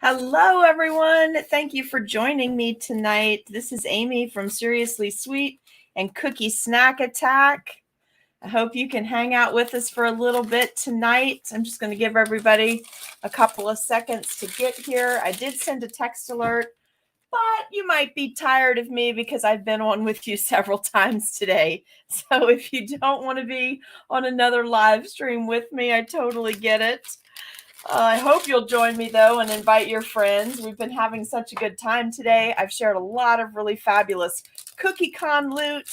Hello, everyone. Thank you for joining me tonight. This is Amy from Seriously Sweet and Cookie Snack Attack. I hope you can hang out with us for a little bit tonight. I'm just going to give everybody a couple of seconds to get here. I did send a text alert, but you might be tired of me because I've been on with you several times today. So if you don't want to be on another live stream with me, I totally get it. I hope you'll join me, though, and invite your friends. We've been having such a good time today. I've shared a lot of really fabulous cookie con loot,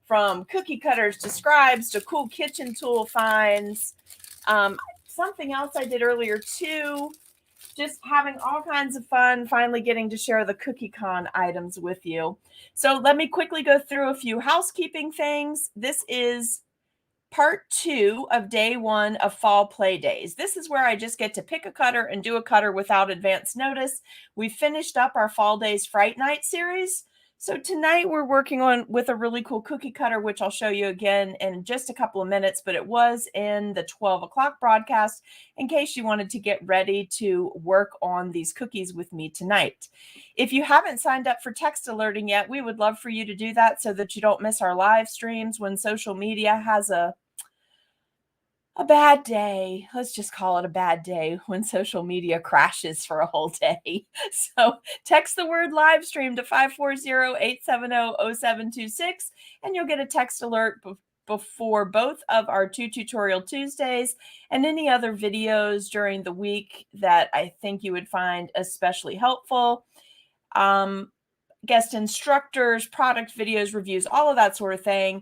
from cookie cutters to scribes to cool kitchen tool finds. Something else I did earlier, too, just having all kinds of fun, finally getting to share the cookie con items with you. So let me quickly go through a few housekeeping things. This is part 2 of day 1 of fall play days. This is where I just get to pick a cutter and do a cutter without advance notice. We finished up our Fall Days Fright Night series. So tonight we're working on with a really cool cookie cutter, which I'll show you again in just a couple of minutes, but it was in the 12 o'clock broadcast in case you wanted to get ready to work on these cookies with me tonight. If you haven't signed up for text alerting yet, we would love for you to do that so that you don't miss our live streams when social media has a bad day. Let's just call it a bad day when social media crashes for a whole day. So text the word live stream to 540-870-0726 and you'll get a text alert before both of our 2 tutorial Tuesdays and any other videos during the week that I think you would find especially helpful. Guest instructors, product videos, reviews, all of that sort of thing.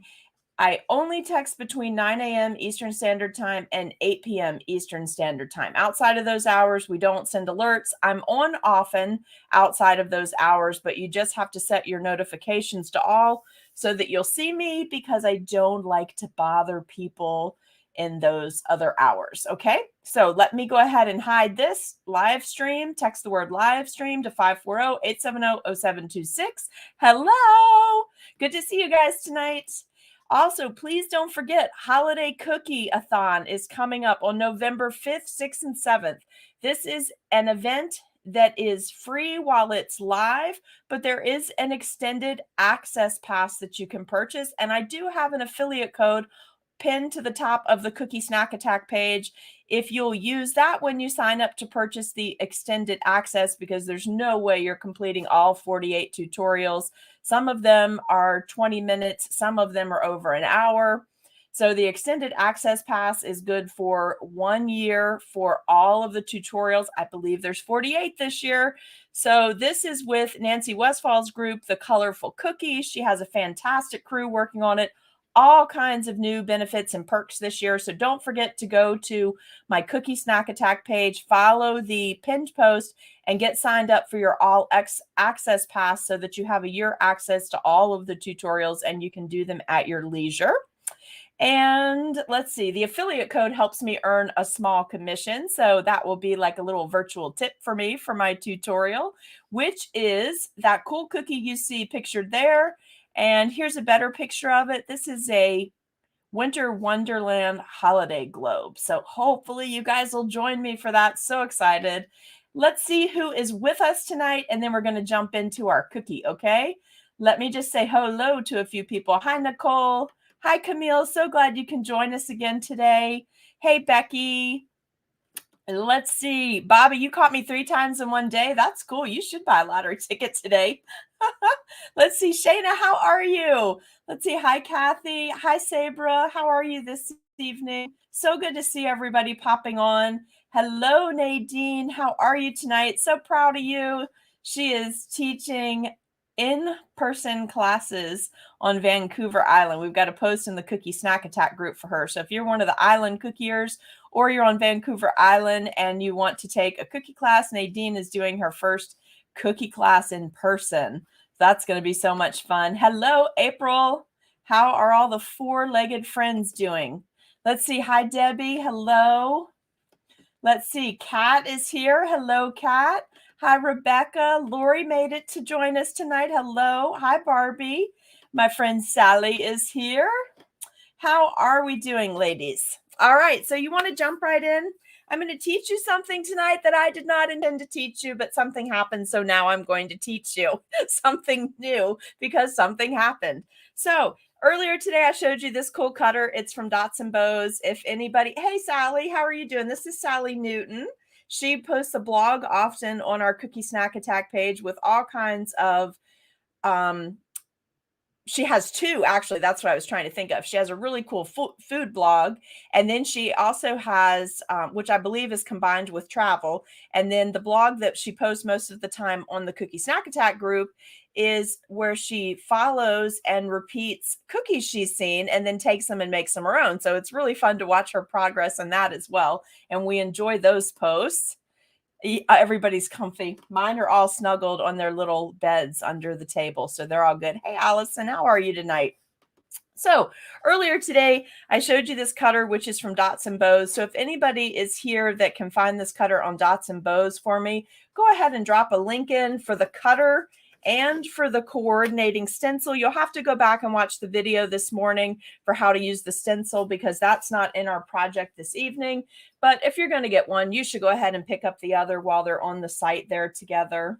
I only text between 9 a.m. Eastern Standard Time and 8 p.m. Eastern Standard Time. Outside of those hours, we don't send alerts. I'm on often outside of those hours, but you just have to set your notifications to all so that you'll see me because I don't like to bother people in those other hours. Okay, so let me go ahead and hide this live stream. Text the word live stream to 540-870-0726. Hello, good to see you guys tonight. Also, please don't forget, Holiday Cookie-a-thon is coming up on November 5th, 6th, and 7th. This is an event that is free while it's live, but there is an extended access pass that you can purchase. And I do have an affiliate code pinned to the top of the Cookie Snack Attack page. If you'll use that when you sign up to purchase the extended access, because there's no way you're completing all 48 tutorials. Some of them are 20 minutes, some of them are over an hour. So the extended access pass is good for 1 year for all of the tutorials. I believe there's 48 this year. So this is with Nancy Westfall's group, The Colorful Cookie. She has a fantastic crew working on it. All kinds of new benefits and perks this year. So don't forget to go to my Cookie Snack Attack page, follow the pinned post, and get signed up for your all access pass so that you have a year access to all of the tutorials and you can do them at your leisure. And let's see, the affiliate code helps me earn a small commission. So that will be like a little virtual tip for me for my tutorial, which is that cool cookie you see pictured there. And here's a better picture of it. This is a Winter Wonderland holiday globe. So hopefully you guys will join me for that. So excited. Let's see who is with us tonight, and then we're going to jump into our cookie, okay? Let me just say hello to a few people. Hi, Nicole. Hi, Camille. So glad you can join us again today. Hey, Becky. Let's see. Bobby, you caught me 3 times in one day. That's cool. You should buy a lottery ticket today. Let's see. Shayna, how are you? Let's see. Hi, Kathy. Hi, Sabra. How are you this evening? So good to see everybody popping on. Hello, Nadine. How are you tonight? So proud of you. She is teaching in-person classes on Vancouver Island. We've got a post in the Cookie Snack Attack group for her. So if you're one of the island cookiers or you're on Vancouver Island and you want to take a cookie class, Nadine is doing her first cookie class in person. That's going to be so much fun. Hello, April. How are all the 4-legged friends doing? Let's see. Hi, Debbie. Hello. Let's see. Kat is here. Hello, Kat. Hi, Rebecca. Lori made it to join us tonight. Hello. Hi, Barbie. My friend Sally is here. How are we doing, ladies? All right. So you want to jump right in? I'm going to teach you something tonight that I did not intend to teach you, but something happened. So now I'm going to teach you something new because something happened. So earlier today, I showed you this cool cutter. It's from Dots and Bows. If anybody, hey, Sally, how are you doing? This is Sally Newton. She posts a blog often on our Cookie Snack Attack page with all kinds of she has two, actually. That's what I was trying to think of. She has a really cool food blog, and then she also has, which I believe is combined with travel. And then the blog that she posts most of the time on the Cookie Snack Attack group is where she follows and repeats cookies she's seen and then takes them and makes them her own. So it's really fun to watch her progress in that as well. And we enjoy those posts. Everybody's comfy. Mine are all snuggled on their little beds under the table, so they're all good. Hey, Allison, how are you tonight? So earlier today, I showed you this cutter, which is from Dots and Bows. So if anybody is here that can find this cutter on Dots and Bows for me, go ahead and drop a link in for the cutter and for the coordinating stencil. You'll have to go back and watch the video this morning for how to use the stencil because that's not in our project this evening. But if you're going to get one, you should go ahead and pick up the other while they're on the site there together.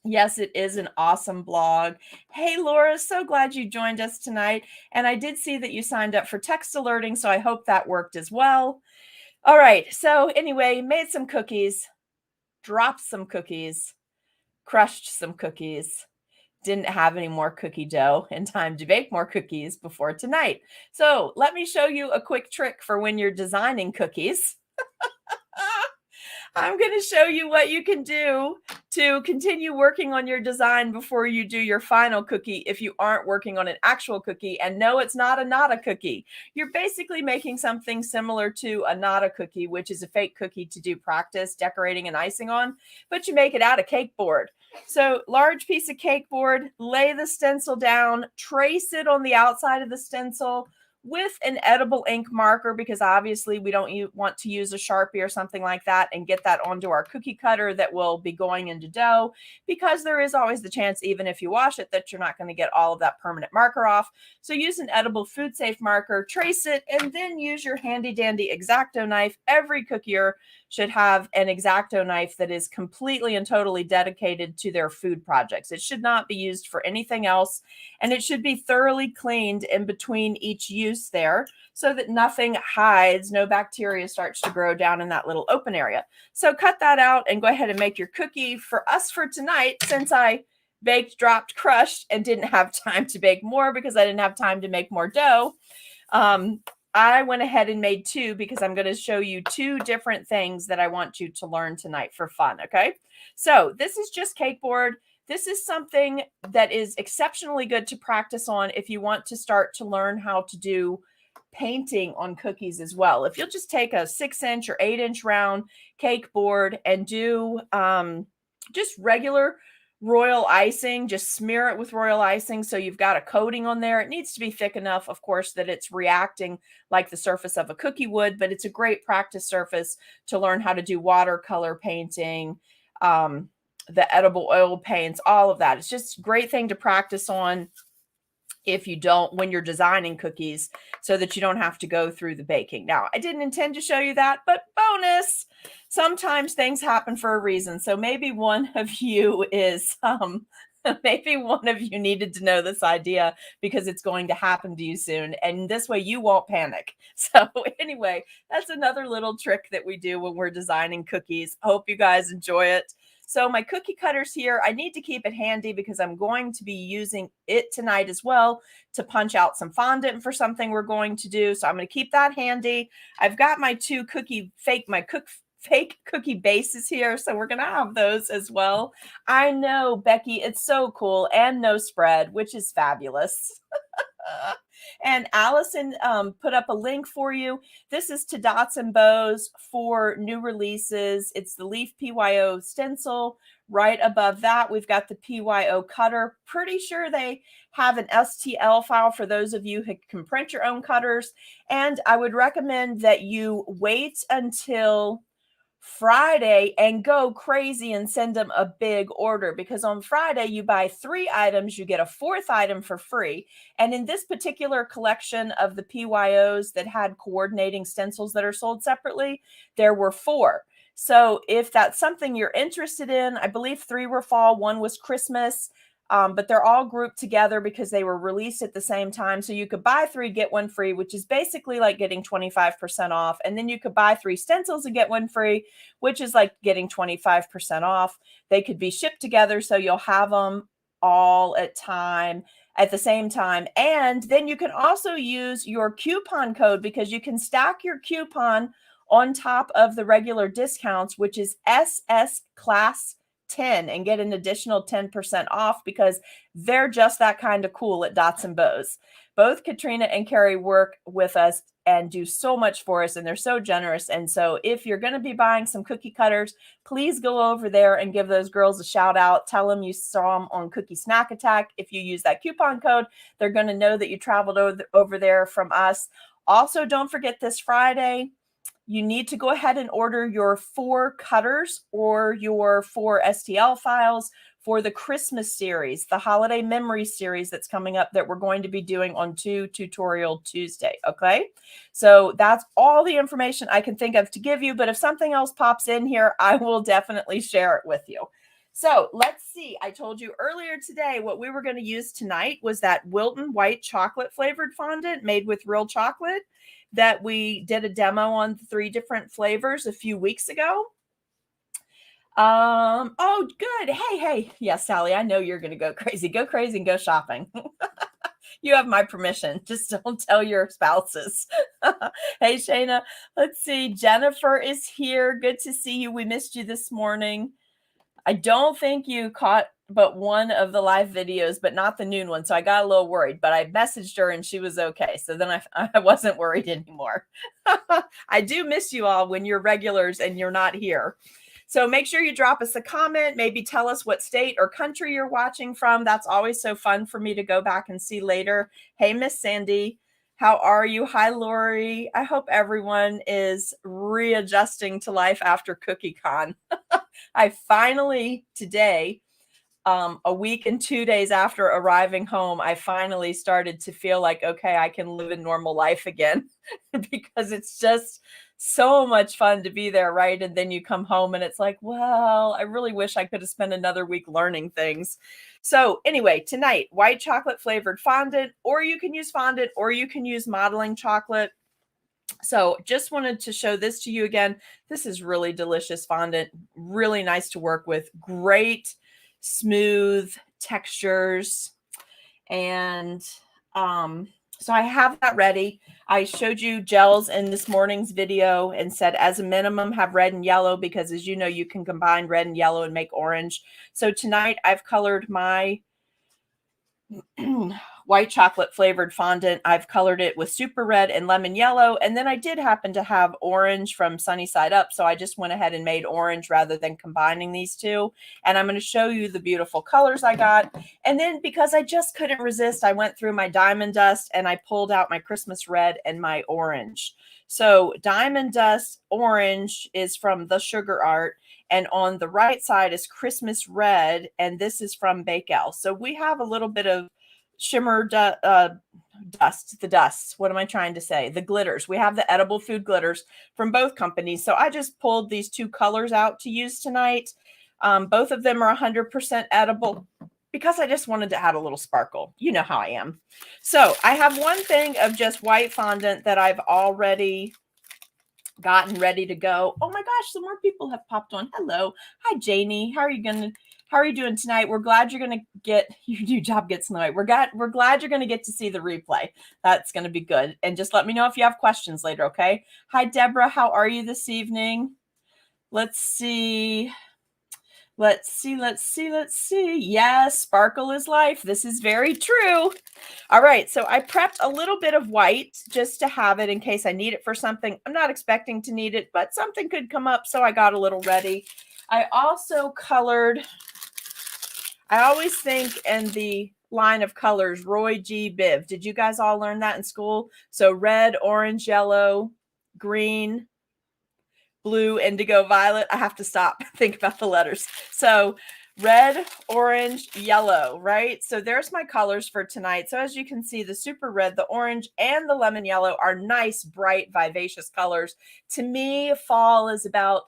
Yes, it is an awesome blog. Hey, Laura, so glad you joined us tonight. And I did see that you signed up for text alerting, so I hope that worked as well. All right, so anyway, made some cookies, dropped some cookies, crushed some cookies, didn't have any more cookie dough and time to bake more cookies before tonight. So let me show you a quick trick for when you're designing cookies. I'm going to show you what you can do to continue working on your design before you do your final cookie if you aren't working on an actual cookie. And no, it's not a nata cookie. You're basically making something similar to a nata cookie, which is a fake cookie to do practice, decorating and icing on, but you make it out of cake board. So large piece of cake board, lay the stencil down, trace it on the outside of the stencil with an edible ink marker, because obviously we don't want to use a Sharpie or something like that and get that onto our cookie cutter that will be going into dough, because there is always the chance, even if you wash it, that you're not going to get all of that permanent marker off. So use an edible food safe marker, trace it, and then use your handy dandy X-Acto knife. Every cookier should have an X-Acto knife that is completely and totally dedicated to their food projects. It should not be used for anything else, and it should be thoroughly cleaned in between each use there so that nothing hides, no bacteria starts to grow down in that little open area. So cut that out and go ahead and make your cookie for us for tonight, since I baked, dropped, crushed, and didn't have time to bake more because I didn't have time to make more dough. I went ahead and made two because I'm going to show you two different things that I want you to learn tonight for fun. Okay. So this is just cake board. This is something that is exceptionally good to practice on if you want to start to learn how to do painting on cookies as well. If you'll just take a 6-inch or 8-inch round cake board and do just regular royal icing, just smear it with royal icing so you've got a coating on there. It needs to be thick enough, of course, that it's reacting like the surface of a cookie would, but it's a great practice surface to learn how to do watercolor painting, the edible oil paints, all of that. It's just a great thing to practice on if you don't, when you're designing cookies, so that you don't have to go through the baking. Now, I didn't intend to show you that, but bonus, sometimes things happen for a reason. So maybe one of you is, maybe one of you needed to know this idea because it's going to happen to you soon. And this way you won't panic. So anyway, that's another little trick that we do when we're designing cookies. Hope you guys enjoy it. So my cookie cutter's here. I need to keep it handy because I'm going to be using it tonight as well to punch out some fondant for something we're going to do. So I'm going to keep that handy. I've got my two fake cookie bases here, so we're going to have those as well. I know, Becky, it's so cool, and no spread, which is fabulous. And Allison put up a link for you. This is to Dots and Bows for new releases. It's the Leaf PYO stencil. Right above that, we've got the PYO cutter. Pretty sure they have an STL file for those of you who can print your own cutters. And I would recommend that you wait until Friday and go crazy and send them a big order, because on Friday you buy 3 items, you get a 4th item for free. And in this particular collection of the PYOs that had coordinating stencils that are sold separately, there were 4. So if that's something you're interested in, I believe 3 were fall, 1 was Christmas. But they're all grouped together because they were released at the same time. So you could buy 3, get 1 free, which is basically like getting 25% off. And then you could buy 3 stencils and get 1 free, which is like getting 25% off. They could be shipped together, so you'll have them all at the same time. And then you can also use your coupon code, because you can stack your coupon on top of the regular discounts, which is SS Class 10, and get an additional 10% off, because they're just that kind of cool at Dots and Bows. Both Katrina and Carrie work with us and do so much for us, and they're so generous. And so if you're going to be buying some cookie cutters, please go over there and give those girls a shout out. Tell them you saw them on Cookie Snack Attack. If you use that coupon code, they're going to know that you traveled over there from us. Also, don't forget this Friday, you need to go ahead and order your 4 cutters or your 4 STL files for the Christmas series, the Holiday Memory series that's coming up, that we're going to be doing on Tutorial Tuesday. Okay, so that's all the information I can think of to give you. But if something else pops in here, I will definitely share it with you. So let's see. I told you earlier today what we were going to use tonight was that Wilton white chocolate flavored fondant made with real chocolate that we did a demo on 3 different flavors a few weeks ago. Oh, good. Hey. Yes, Sally, I know you're going to go crazy. Go crazy and go shopping. You have my permission. Just don't tell your spouses. Hey, Shayna. Let's see. Jennifer is here. Good to see you. We missed you this morning. I don't think you caught but one of the live videos, but not the noon one. So I got a little worried, but I messaged her and she was okay. So then I wasn't worried anymore. I do miss you all when you're regulars and you're not here. So make sure you drop us a comment, maybe tell us what state or country you're watching from. That's always so fun for me to go back and see later. Hey, Miss Sandy, how are you? Hi, Lori. I hope everyone is readjusting to life after CookieCon. I finally, today, a week and 2 days after arriving home, I finally started to feel like, okay, I can live a normal life again because it's just so much fun to be there, right? And then you come home and it's like, well, I really wish I could have spent another week learning things. So anyway, tonight, white chocolate flavored fondant, or you can use fondant, or you can use modeling chocolate. So just wanted to show this to you again. This is really delicious fondant, really nice to work with, great smooth textures. And so I have that ready. I showed you gels in this morning's video and said as a minimum have red and yellow, because as you know, you can combine red and yellow and make orange. So tonight I've colored my white chocolate flavored fondant. I've colored it with super red and lemon yellow. And then I did happen to have orange from Sunny Side Up. So I just went ahead and made orange rather than combining these two. And I'm going to show you the beautiful colors I got. And then because I just couldn't resist, I went through my Diamond Dust and I pulled out my Christmas red and my orange. So Diamond Dust orange is from The Sugar Art. And on the right side is Christmas red. And this is from Bakewell. So we have a little bit of shimmer dust, the dusts. What am I trying to say? The glitters. We have the edible food glitters from both companies. So I just pulled these 2 colors out to use tonight. Both of them are 100% edible because I just wanted to add a little sparkle. You know how I am. So I have one thing of just white fondant that I've already gotten ready to go. Oh my gosh, some more people have popped on. Hello. Hi, Janie. How are you doing tonight? We're glad you're going to get your new job gets in the way. We're glad you're going to get to see the replay. That's going to be good. And just let me know if you have questions later, okay? Hi, Deborah. How are you this evening? Let's see. Yes, sparkle is life. This is very true. All right, so I prepped a little bit of white just to have it in case I need it for something. I'm not expecting to need it, but something could come up, so I got a little ready. I also colored, I always think in the line of colors, Roy G. Biv. Did you guys all learn that in school? So red, orange, yellow, green, blue, indigo, violet. I have to stop and think about the letters. So red, orange, yellow, right? So there's my colors for tonight. So as you can see, the super red, the orange, and the lemon yellow are nice, bright, vivacious colors. To me, fall is about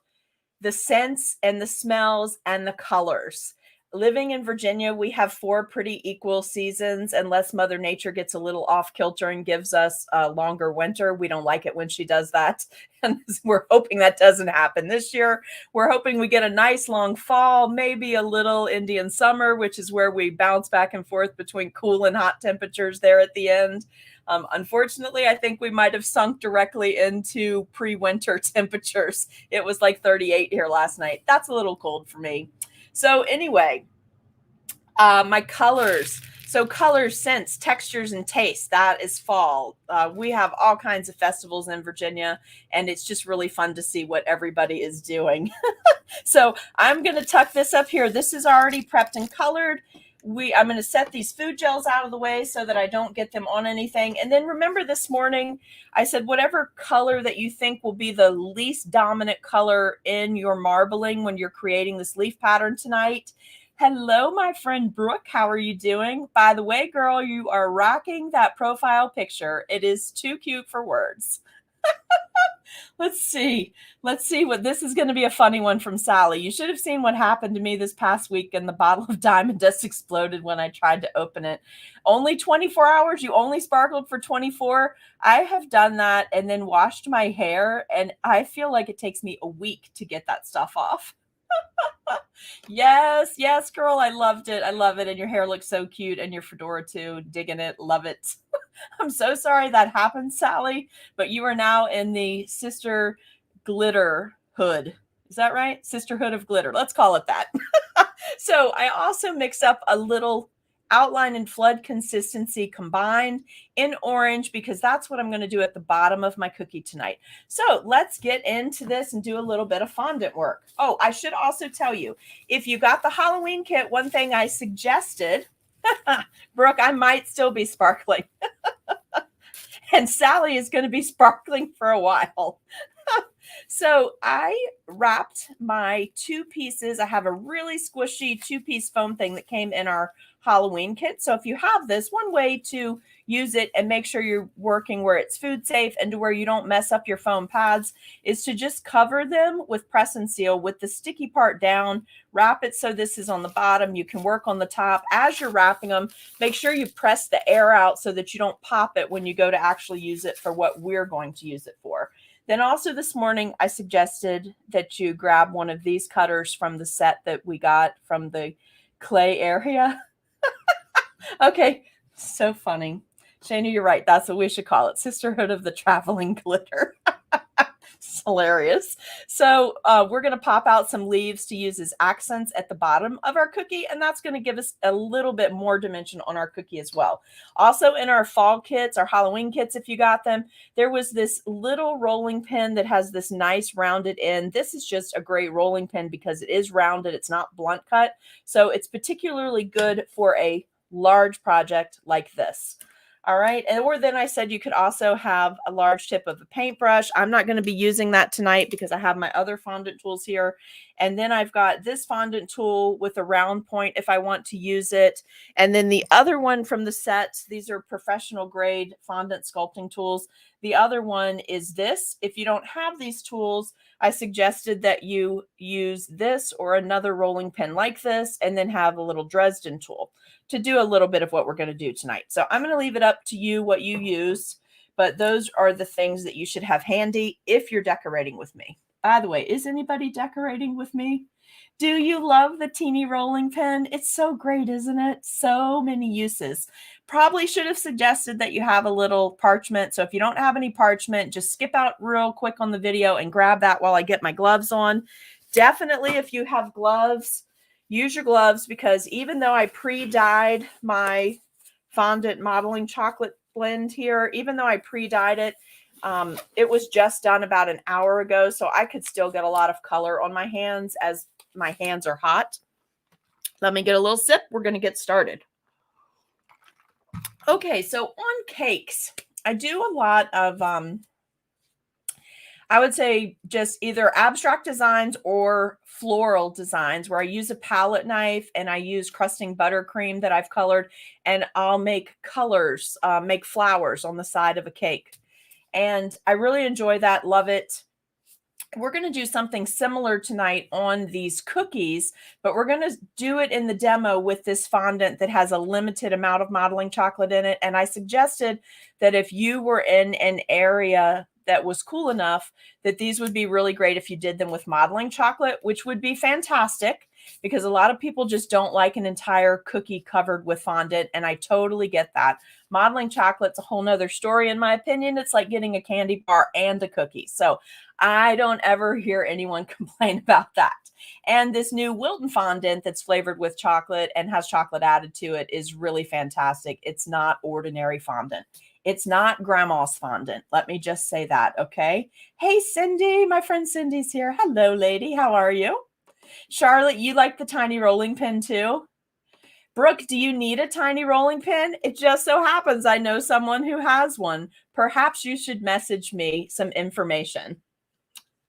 the scents and the smells and the colors. Living in Virginia, we have 4 pretty equal seasons unless Mother Nature gets a little off kilter and gives us a longer winter. We don't like it when she does that. And we're hoping that doesn't happen this year. We're hoping we get a nice long fall, maybe a little Indian summer, which is where we bounce back and forth between cool and hot temperatures there at the end. Unfortunately, I think we might have sunk directly into pre-winter temperatures. It was like 38 here last night. That's a little cold for me. So anyway, my colors. So colors, scents, textures, and tastes. That is fall. We have all kinds of festivals in Virginia, and it's just really fun to see what everybody is doing. So I'm going to tuck this up here. This is already prepped and colored. I'm going to set these food gels out of the way so that I don't get them on anything. And then remember this morning, I said, whatever color that you think will be the least dominant color in your marbling when you're creating this leaf pattern tonight. Hello, my friend Brooke. How are you doing? By the way, girl, you are rocking that profile picture. It is too cute for words. Let's see what this is going to be. A funny one from Sally. You should have seen what happened to me this past week, and the bottle of Diamond Dust exploded when I tried to open it. Only 24 hours. You only sparkled for 24. I have done that and then washed my hair, and I feel like it takes me a week to get that stuff off. Yes, girl. I loved it. I love it. And your hair looks so cute, and your fedora too. Digging it. Love it. I'm so sorry that happened, Sally, but you are now in the Sister Glitter Hood. Is that right? Sisterhood of Glitter. Let's call it that. So I also mixed up a little outline and flood consistency combined in orange, because that's what I'm going to do at the bottom of my cookie tonight. So let's get into this and do a little bit of fondant work. Oh, I should also tell you, if you got the Halloween kit, one thing I suggested, Brooke, I might still be sparkling. And Sally is going to be sparkling for a while. So I wrapped my 2 pieces. I have a really squishy 2-piece foam thing that came in our Halloween kit. So if you have this, one way to use it and make sure you're working where it's food safe and to where you don't mess up your foam pads is to just cover them with press and seal with the sticky part down. Wrap it so this is on the bottom. You can work on the top. As you're wrapping them, make sure you press the air out so that you don't pop it when you go to actually use it for what we're going to use it for. Then also this morning, I suggested that you grab one of these cutters from the set that we got from the clay area. Okay, so funny. Shana, you're right. That's what we should call it. Sisterhood of the Traveling Glitter. It's hilarious. So we're going to pop out some leaves to use as accents at the bottom of our cookie, and that's going to give us a little bit more dimension on our cookie as well. Also in our fall kits, our Halloween kits, if you got them, there was this little rolling pin that has this nice rounded end. This is just a great rolling pin because it is rounded. It's not blunt cut. So it's particularly good for a large project like this. All right. Or then I said you could also have a large tip of a paintbrush. I'm not going to be using that tonight because I have my other fondant tools here. And then I've got this fondant tool with a round point if I want to use it. And then the other one from the set, these are professional grade fondant sculpting tools. The other one is this. If you don't have these tools, I suggested that you use this or another rolling pin like this, and then have a little Dresden tool to do a little bit of what we're going to do tonight. So I'm going to leave it up to you what you use, but those are the things that you should have handy if you're decorating with me. By the way, is anybody decorating with me? Do you love the teeny rolling pin? It's so great, isn't it? So many uses. Probably should have suggested that you have a little parchment. So if you don't have any parchment, just skip out real quick on the video and grab that while I get my gloves on. Definitely, if you have gloves, use your gloves, because even though I pre-dyed my fondant modeling chocolate blend here, even though I pre-dyed it, it was just done about an hour ago. So I could still get a lot of color on my hands as my hands are hot. Let me get a little sip. We're going to get started. Okay, so on cakes, I do a lot of I would say just either abstract designs or floral designs where I use a palette knife and I use crusting buttercream that I've colored, and I'll make colors, make flowers on the side of a cake. And I really enjoy that, love it. We're going to do something similar tonight on these cookies, but we're going to do it in the demo with this fondant that has a limited amount of modeling chocolate in it. And I suggested that if you were in an area that was cool enough, that these would be really great if you did them with modeling chocolate, which would be fantastic because a lot of people just don't like an entire cookie covered with fondant. And I totally get that. Modeling chocolate's a whole nother story. In my opinion, it's like getting a candy bar and a cookie. So I don't ever hear anyone complain about that. And this new Wilton fondant that's flavored with chocolate and has chocolate added to it is really fantastic. It's not ordinary fondant. It's not grandma's fondant. Let me just say that, okay? Hey, Cindy, my friend Cindy's here. Hello, lady. How are you? Charlotte, you like the tiny rolling pin too? Brooke, do you need a tiny rolling pin? It just so happens I know someone who has one. Perhaps you should message me some information.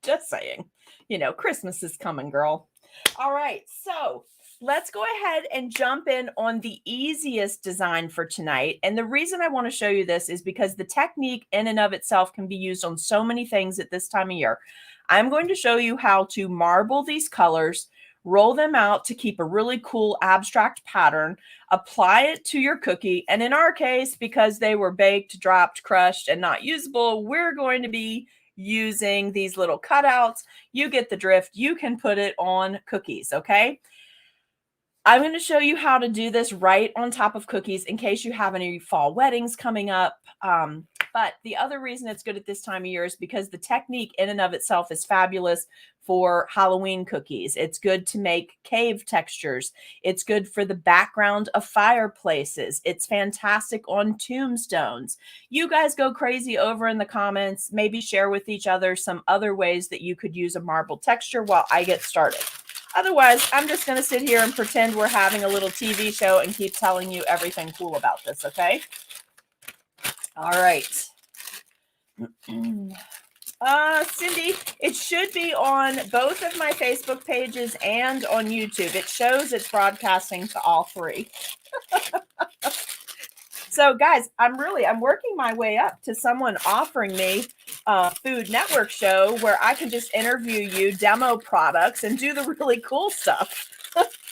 Just saying. You know, Christmas is coming, girl. All right, so let's go ahead and jump in on the easiest design for tonight. And the reason I want to show you this is because the technique in and of itself can be used on so many things at this time of year. I'm going to show you how to marble these colors, roll them out to keep a really cool abstract pattern, apply it to your cookie. And in our case, because they were baked, dropped, crushed, and not usable, we're going to be using these little cutouts. You get the drift. You can put it on cookies, okay? I'm going to show you how to do this right on top of cookies in case you have any fall weddings coming up. But the other reason it's good at this time of year is because the technique in and of itself is fabulous for Halloween cookies. It's good to make cave textures. It's good for the background of fireplaces. It's fantastic on tombstones. You guys go crazy over in the comments. Maybe share with each other some other ways that you could use a marble texture while I get started. Otherwise, I'm just going to sit here and pretend we're having a little TV show and keep telling you everything cool about this, okay? All right. Cindy, it should be on both of my Facebook pages and on YouTube. It shows it's broadcasting to all three. So guys, I'm working my way up to someone offering me a Food Network show where I can just interview you, demo products, and do the really cool stuff,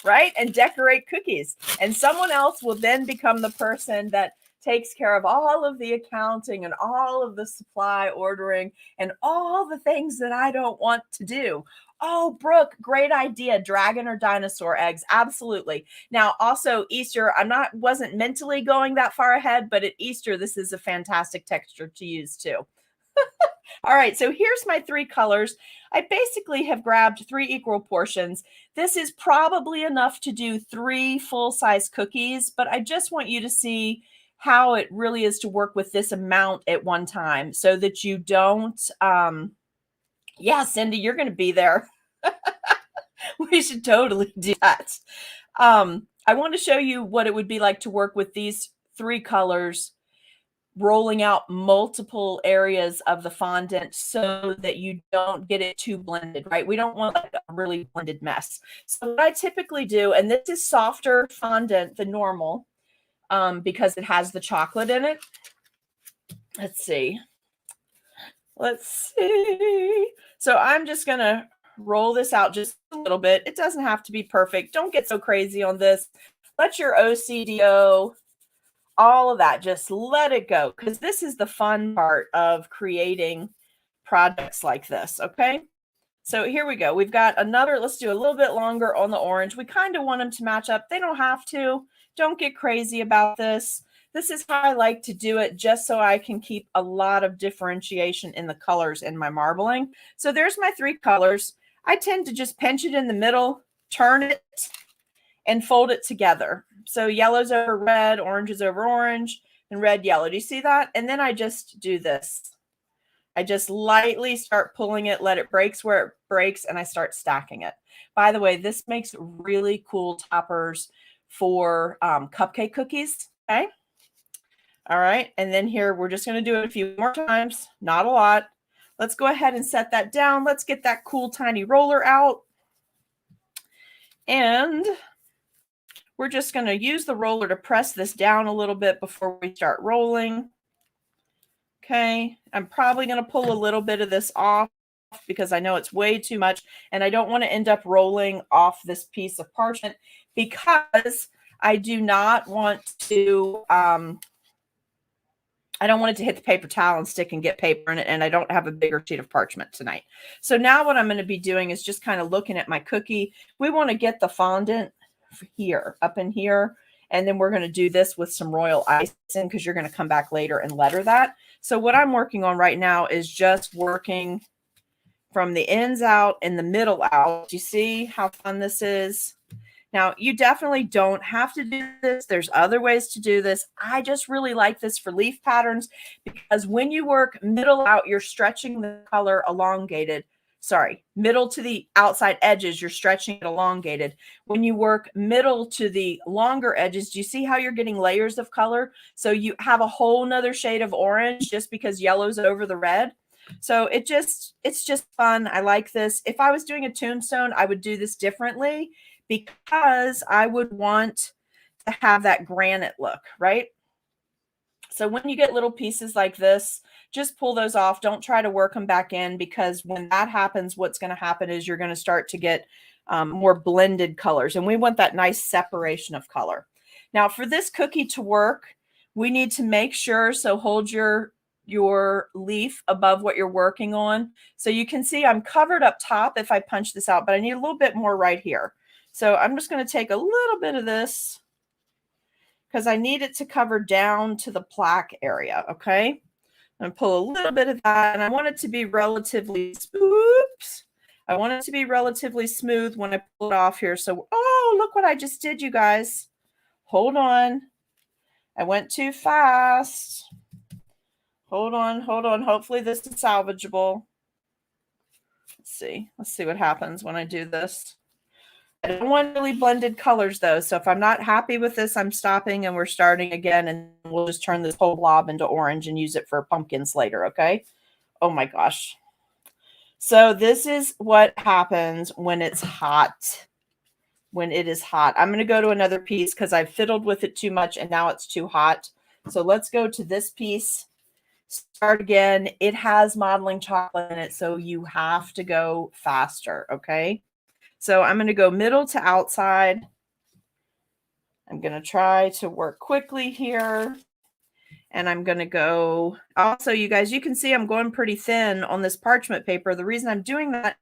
right? And decorate cookies. And someone else will then become the person that takes care of all of the accounting and all of the supply ordering and all the things that I don't want to do. Oh, Brooke, great idea. Dragon or dinosaur eggs. Absolutely. Now, also Easter, wasn't mentally going that far ahead, but at Easter, this is a fantastic texture to use too. All right, so here's my three colors. I basically have grabbed 3 equal portions. This is probably enough to do 3 full-size cookies, but I just want you to see how it really is to work with this amount at one time so that you don't, yeah, Cindy, you're going to be there. We should totally do that. I want to show you what it would be like to work with these 3 colors, rolling out multiple areas of the fondant so that you don't get it too blended, right? We don't want like a really blended mess. So what I typically do, and this is softer fondant than normal because it has the chocolate in it. Let's see. So I'm just going to roll this out just a little bit. It doesn't have to be perfect. Don't get so crazy on this. Let your OCDO, all of that, just let it go, because this is the fun part of creating projects like this, okay? So here we go. We've got another, let's do a little bit longer on the orange. We kind of want them to match up. They don't have to. Don't get crazy about this. This is how I like to do it, just so I can keep a lot of differentiation in the colors in my marbling. So there's my 3 colors. I tend to just pinch it in the middle, turn it, and fold it together. So yellow's over red, orange is over orange, and red, yellow. Do you see that? And then I just do this. I just lightly start pulling it, let it break where it breaks, and I start stacking it. By the way, this makes really cool toppers for cupcake cookies, okay? All right, and then here, we're just going to do it a few more times, not a lot. let's go ahead and set that down. Let's get that cool tiny roller out. And we're just going to use the roller to press this down a little bit before we start rolling. Okay, I'm probably going to pull a little bit of this off because I know it's way too much, and I don't want to end up rolling off this piece of parchment because I do not want to, I don't want it to hit the paper towel and stick and get paper in it, and I don't have a bigger sheet of parchment tonight. So now what I'm going to be doing is just kind of looking at my cookie. We want to get the fondant here, up in here, and then we're going to do this with some royal icing because you're going to come back later and letter that. So what I'm working on right now is just working from the ends out and the middle out. Do you see how fun this is? Now, you definitely don't have to do this. There's other ways to do this. I just really like this for leaf patterns because when you work middle out, you're stretching the color elongated. Sorry, middle to the outside edges, you're stretching it elongated. When you work middle to the longer edges, do you see how you're getting layers of color? So you have a whole nother shade of orange just because yellow's over the red. So it's just fun. I like this. If I was doing a tombstone, I would do this differently because I would want to have that granite look, right? So when you get little pieces like this, just pull those off. Don't try to work them back in because when that happens, what's going to happen is you're going to start to get more blended colors. And we want that nice separation of color. Now for this cookie to work, we need to make sure, so hold your leaf above what you're working on. So you can see I'm covered up top if I punch this out, but I need a little bit more right here. So I'm just going to take a little bit of this because I need it to cover down to the plaque area, okay? I'm going to pull a little bit of that, and I want it to be relatively smooth. I want it to be relatively smooth when I pull it off here. So, oh, look what I just did, you guys. Hold on. I went too fast. Hold on, hold on. Hopefully this is salvageable. Let's see. Let's see what happens when I do this. I don't want really blended colors though. So if I'm not happy with this, I'm stopping and we're starting again, and we'll just turn this whole blob into orange and use it for pumpkins later. Okay. Oh my gosh. So this is what happens when it's hot. When it is hot. I'm going to go to another piece because I've fiddled with it too much and now it's too hot. So let's go to this piece. Start again. It has modeling chocolate in it, so you have to go faster. Okay. So I'm going to go middle to outside. I'm going to try to work quickly here. And I'm going to go, also, you guys, you can see I'm going pretty thin on this parchment paper. The reason I'm doing that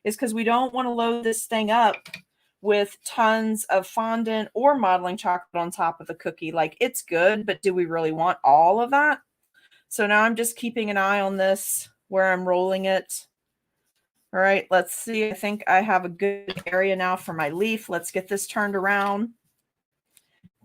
is because we don't want to load this thing up with tons of fondant or modeling chocolate on top of the cookie. Like, it's good, but do we really want all of that? So now I'm just keeping an eye on this where I'm rolling it. All right, let's see. I think I have a good area now for my leaf. Let's get this turned around.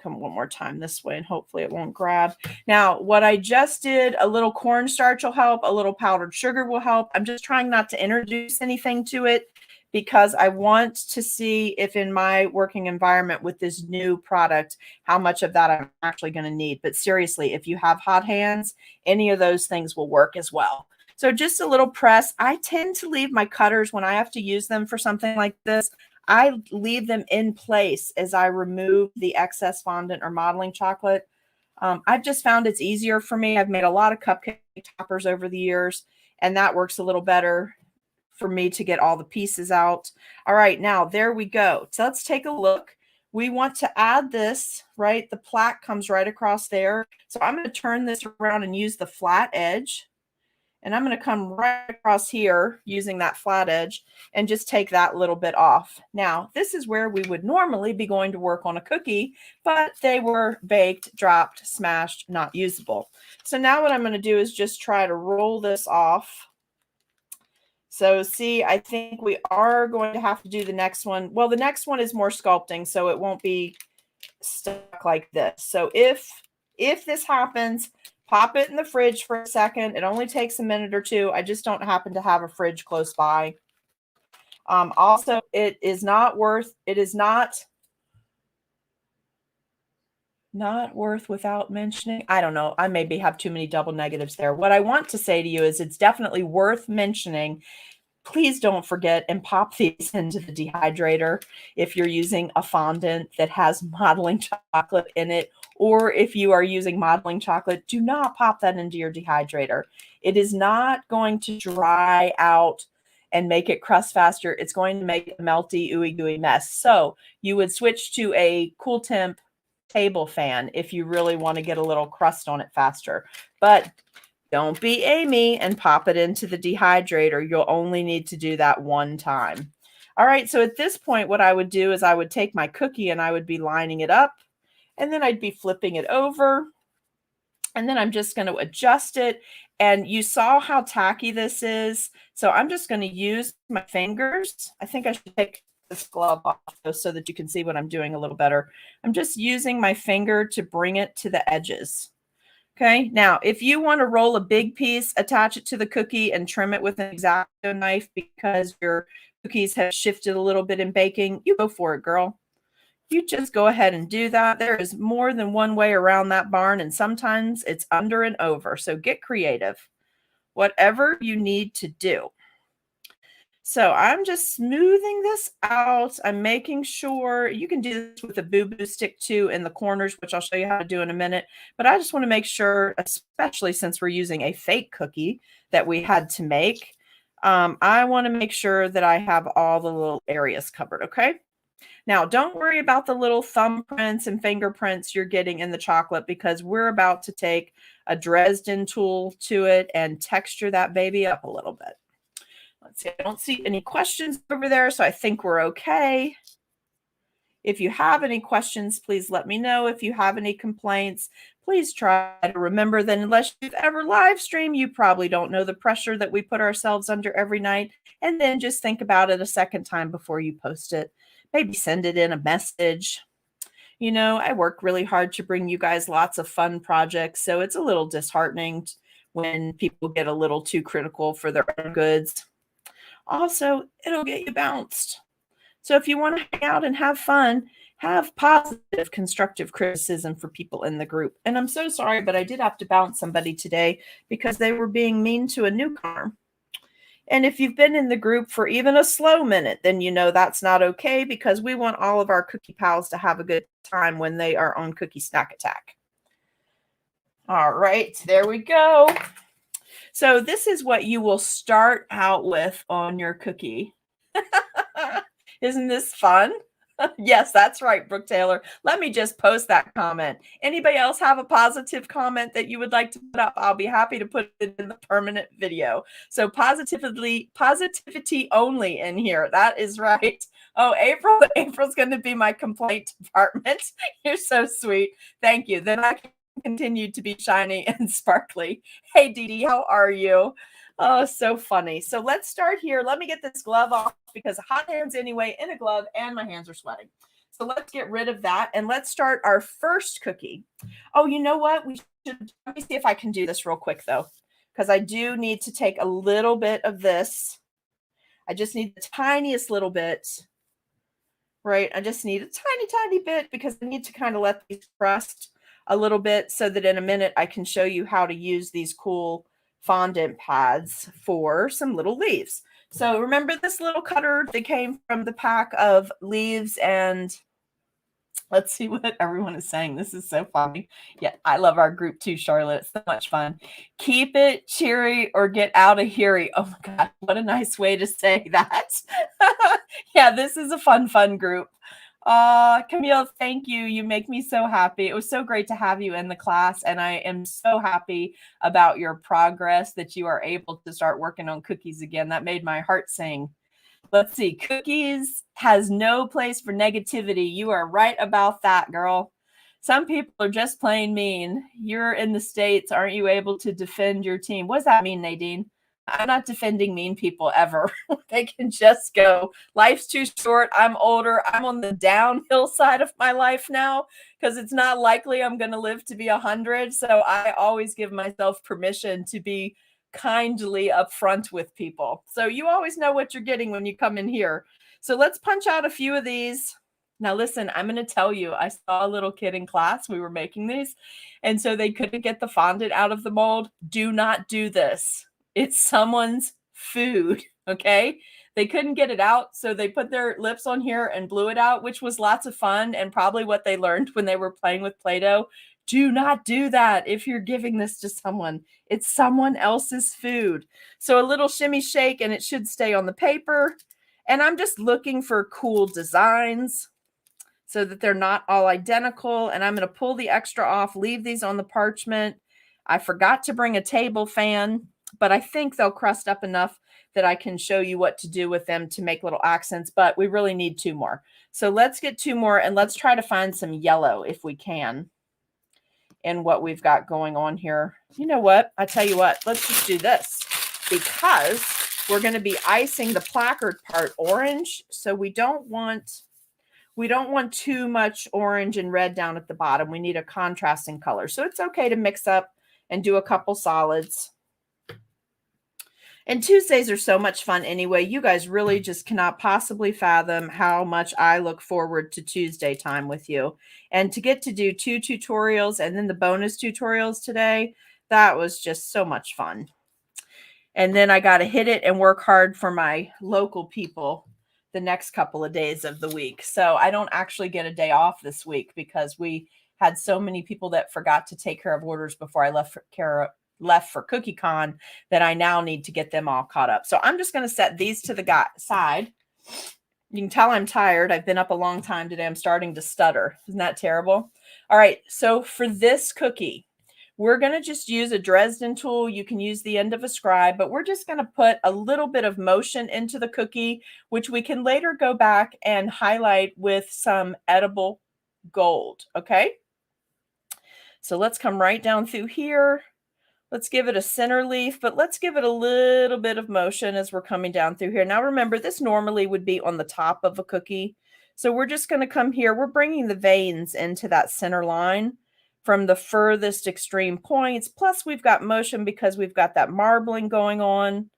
Come one more time this way and hopefully it won't grab. Now, what I just did, a little cornstarch will help. A little powdered sugar will help. I'm just trying not to introduce anything to it because I want to see if in my working environment with this new product, how much of that I'm actually going to need. But seriously, if you have hot hands, any of those things will work as well. So just a little press. I tend to leave my cutters when I have to use them for something like this. I leave them in place as I remove the excess fondant or modeling chocolate. I've just found it's easier for me. I've made a lot of cupcake toppers over the years, and that works a little better for me to get all the pieces out. All right, now there we go. So let's take a look. We want to add this, right? The plaque comes right across there. So I'm going to turn this around and use the flat edge. And I'm going to come right across here using that flat edge and just take that little bit off. Now, this is where we would normally be going to work on a cookie, but they were baked, dropped, smashed, not usable. So now what I'm going to do is just try to roll this off. So see, I think we are going to have to do the next one. Well, the next one is more sculpting, so it won't be stuck like this. So if this happens, pop it in the fridge for a second. It only takes a minute or two. I just don't happen to have a fridge close by. Also, it is not Not worth without mentioning. I don't know. I maybe have too many double negatives there. What I want to say to you is it's definitely worth mentioning. Please don't forget and pop these into the dehydrator if you're using a fondant that has modeling chocolate in it, or if you are using modeling chocolate, do not pop that into your dehydrator. It is not going to dry out and make it crust faster. It's going to make a melty, ooey gooey mess. So you would switch to a cool temp table fan if you really want to get a little crust on it faster. But don't be Amy and pop it into the dehydrator. You'll only need to do that one time. All right, so at this point, what I would do is I would take my cookie and I would be lining it up, and then I'd be flipping it over, and then I'm just going to adjust it. And you saw how tacky this is. So I'm just going to use my fingers. I think I should take this glove off so that you can see what I'm doing a little better. I'm just using my finger to bring it to the edges. Okay, now if you want to roll a big piece, attach it to the cookie and trim it with an X-Acto knife because your cookies have shifted a little bit in baking, you go for it, girl. You just go ahead and do that. There is more than one way around that barn, and sometimes it's under and over. So get creative, whatever you need to do. So I'm just smoothing this out. I'm making sure you can do this with a boo-boo stick too in the corners, which I'll show you how to do in a minute. But I just want to make sure, especially since we're using a fake cookie that we had to make, I want to make sure that I have all the little areas covered, okay? Now, don't worry about the little thumbprints and fingerprints you're getting in the chocolate because we're about to take a Dresden tool to it and texture that baby up a little bit. Let's see, I don't see any questions over there, so I think we're okay. If you have any questions, please let me know. If you have any complaints, please try to remember that unless you've ever live streamed, you probably don't know the pressure that we put ourselves under every night. And then just think about it a second time before you post it. Maybe send it in a message. You know, I work really hard to bring you guys lots of fun projects, so it's a little disheartening when people get a little too critical for their own goods. Also, it'll get you bounced. So if you want to hang out and have fun, have positive, constructive criticism for people in the group. And I'm so sorry, but I did have to bounce somebody today because they were being mean to a newcomer. And if you've been in the group for even a slow minute, then you know that's not okay because we want all of our cookie pals to have a good time when they are on Cookie Snack Attack. All right, there we go. So this is what you will start out with on your cookie. Isn't this fun? Yes, that's right, Brooke Taylor. Let me just post that comment. Anybody else have a positive comment that you would like to put up? I'll be happy to put it in the permanent video. So positivity only in here. That is right. Oh, April's going to be my complaint department. You're so sweet. Thank you. Then I can continue to be shiny and sparkly. Hey, Dee Dee, how are you? Oh, so funny. So let's start here. Let me get this glove off because hot hands anyway in a glove and my hands are sweating. So let's get rid of that and let's start our first cookie. Oh, you know what? Let me see if I can do this real quick though, because I do need to take a little bit of this. I just need the tiniest little bit, right? I just need a tiny, tiny bit because I need to kind of let these crust a little bit so that in a minute I can show you how to use these cool fondant pads for some little leaves. So remember this little cutter that came from the pack of leaves, and let's see what everyone is saying. This is so funny. Yeah, I love our group too, Charlotte. It's so much fun. Keep it cheery or get out of here. Oh my God, what a nice way to say that. Yeah, this is a fun group. Camille, thank you. You make me so happy. It was so great to have you in the class, and I am so happy about your progress that you are able to start working on cookies again. That made my heart sing. Let's see. Cookies has no place for negativity. You are right about that, girl. Some people are just plain mean. You're in the States. Aren't you able to defend your team? What does that mean, Nadine? I'm not defending mean people ever. They can just go. Life's too short. I'm older. I'm on the downhill side of my life now because it's not likely I'm going to live to be 100. So I always give myself permission to be kindly upfront with people. So you always know what you're getting when you come in here. So let's punch out a few of these. Now listen, I'm going to tell you, I saw a little kid in class, we were making these, and so they couldn't get the fondant out of the mold. Do not do this. It's someone's food, okay? They couldn't get it out, so they put their lips on here and blew it out, which was lots of fun and probably what they learned when they were playing with Play-Doh. Do not do that if you're giving this to someone. It's someone else's food. So a little shimmy shake and it should stay on the paper. And I'm just looking for cool designs so that they're not all identical. And I'm going to pull the extra off, leave these on the parchment. I forgot to bring a table fan, but I think they'll crust up enough that I can show you what to do with them to make little accents, but we really need 2 more. So let's get 2 more and let's try to find some yellow if we can in what we've got going on here. You know what? I tell you what, let's just do this because we're going to be icing the placard part orange. So we don't want too much orange and red down at the bottom. We need a contrasting color. So it's okay to mix up and do a couple solids. And Tuesdays are so much fun anyway. You guys really just cannot possibly fathom how much I look forward to Tuesday time with you. And to get to do 2 tutorials and then the bonus tutorials today, that was just so much fun. And then I got to hit it and work hard for my local people the next couple of days of the week. So I don't actually get a day off this week because we had so many people that forgot to take care of orders before I left for CookieCon that I now need to get them all caught up. So I'm just going to set these to the side. You can tell I'm tired. I've been up a long time today. I'm starting to stutter. Isn't that terrible? All right. So for this cookie, we're going to just use a Dresden tool. You can use the end of a scribe, but we're just going to put a little bit of motion into the cookie, which we can later go back and highlight with some edible gold. Okay. So let's come right down through here. Let's give it a center leaf, but let's give it a little bit of motion as we're coming down through here. Now, remember, this normally would be on the top of a cookie. So we're just going to come here. We're bringing the veins into that center line from the furthest extreme points. Plus, we've got motion because we've got that marbling going on.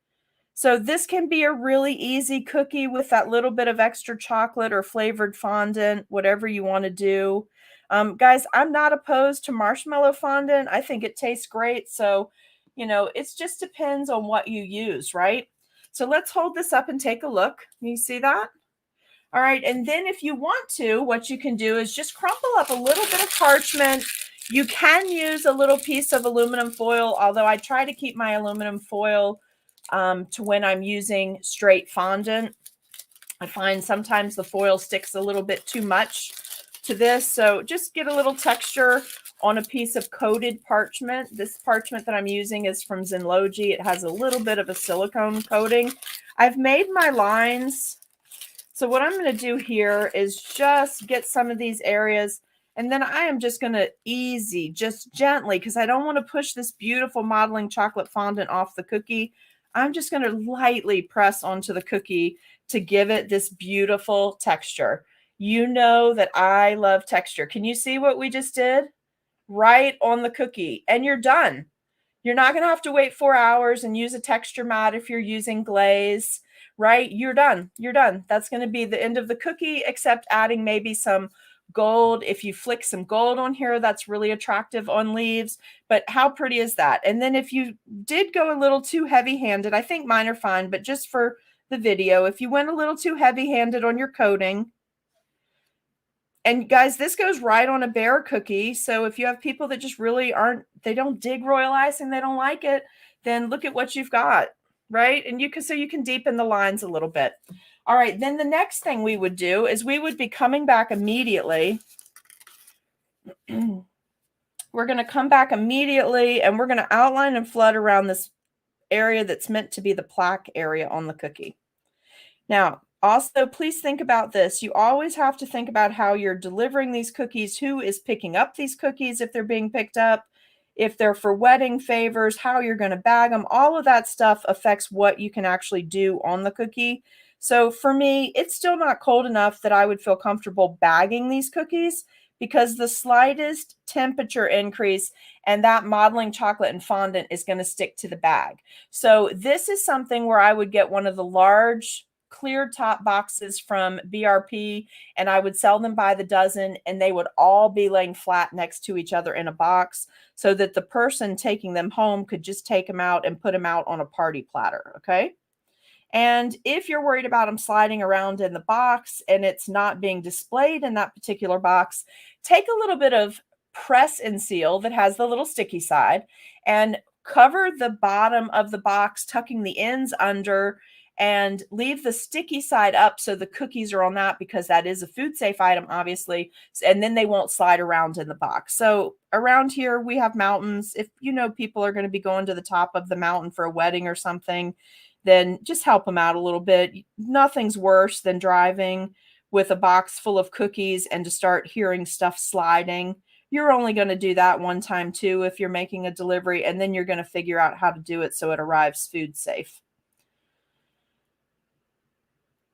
So this can be a really easy cookie with that little bit of extra chocolate or flavored fondant, whatever you want to do. Guys, I'm not opposed to marshmallow fondant. I think it tastes great. So, you know, it just depends on what you use, right? So let's hold this up and take a look. You see that? All right. And then if you want to, what you can do is just crumple up a little bit of parchment. You can use a little piece of aluminum foil, although I try to keep my aluminum foil to when I'm using straight fondant. I find sometimes the foil sticks a little bit too much to this. So just get a little texture on a piece of coated parchment. This parchment that I'm using is from Zenlogi. It has a little bit of a silicone coating. I've made my lines. So what I'm going to do here is just get some of these areas, and then I am just going to just gently, because I don't want to push this beautiful modeling chocolate fondant off the cookie. I'm just going to lightly press onto the cookie to give it this beautiful texture. You know that I love texture. Can you see what we just did? Right on the cookie, and you're done. You're not going to have to wait 4 hours and use a texture mat if you're using glaze, right? You're done. You're done. That's going to be the end of the cookie, except adding maybe some gold. If you flick some gold on here, that's really attractive on leaves. But how pretty is that? And then if you did go a little too heavy-handed, I think mine are fine, but just for the video, if you went a little too heavy-handed on your coating, and guys, this goes right on a bare cookie. So if you have people that just really they don't dig royal icing, they don't like it, then look at what you've got, right? And so you can deepen the lines a little bit. All right, then the next thing we would do is we would be coming back immediately. We're going to come back immediately, and we're going to outline and flood around this area that's meant to be the plaque area on the cookie. Now, also, please think about this. You always have to think about how you're delivering these cookies, who is picking up these cookies if they're being picked up, if they're for wedding favors, how you're going to bag them. All of that stuff affects what you can actually do on the cookie. So for me, it's still not cold enough that I would feel comfortable bagging these cookies, because the slightest temperature increase and that modeling chocolate and fondant is going to stick to the bag. So this is something where I would get one of the large clear top boxes from BRP, and I would sell them by the dozen, and they would all be laying flat next to each other in a box so that the person taking them home could just take them out and put them out on a party platter, okay? And if you're worried about them sliding around in the box and it's not being displayed in that particular box, take a little bit of press and seal that has the little sticky side and cover the bottom of the box, tucking the ends under, and leave the sticky side up so the cookies are on that, because that is a food safe item, obviously, and then they won't slide around in the box. So around here we have mountains. If you know people are going to be going to the top of the mountain for a wedding or something, then just help them out a little bit. Nothing's worse than driving with a box full of cookies and to start hearing stuff sliding. You're only going to do that one time too if you're making a delivery, and then you're going to figure out how to do it so it arrives food safe.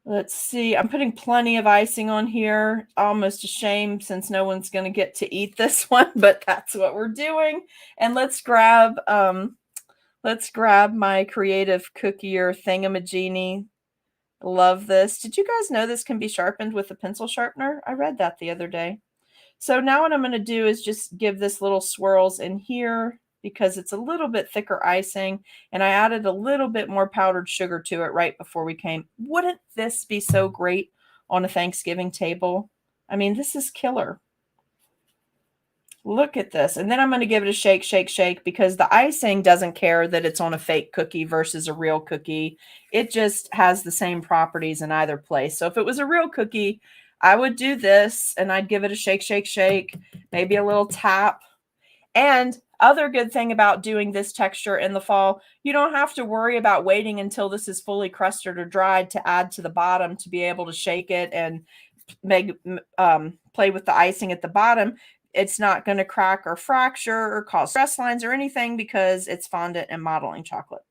Let's see. I'm putting plenty of icing on here. Almost a shame since no one's going to get to eat this one, but that's what we're doing. And let's grab my creative cookier thingamajiggy. Love this. Did you guys know this can be sharpened with a pencil sharpener? I read that the other day. So now what I'm going to do is just give this little swirls in here because it's a little bit thicker icing, and I added a little bit more powdered sugar to it right before we came. Wouldn't this be so great on a Thanksgiving table? I mean, this is killer. Look at this. And then I'm going to give it a shake, shake, shake, because the icing doesn't care that it's on a fake cookie versus a real cookie. It just has the same properties in either place. So if it was a real cookie, I would do this and I'd give it a shake, shake, shake, maybe a little tap. And other good thing about doing this texture in the fall, you don't have to worry about waiting until this is fully crusted or dried to add to the bottom to be able to shake it and play with the icing at the bottom. It's not going to crack or fracture or cause stress lines or anything because it's fondant and modeling chocolate.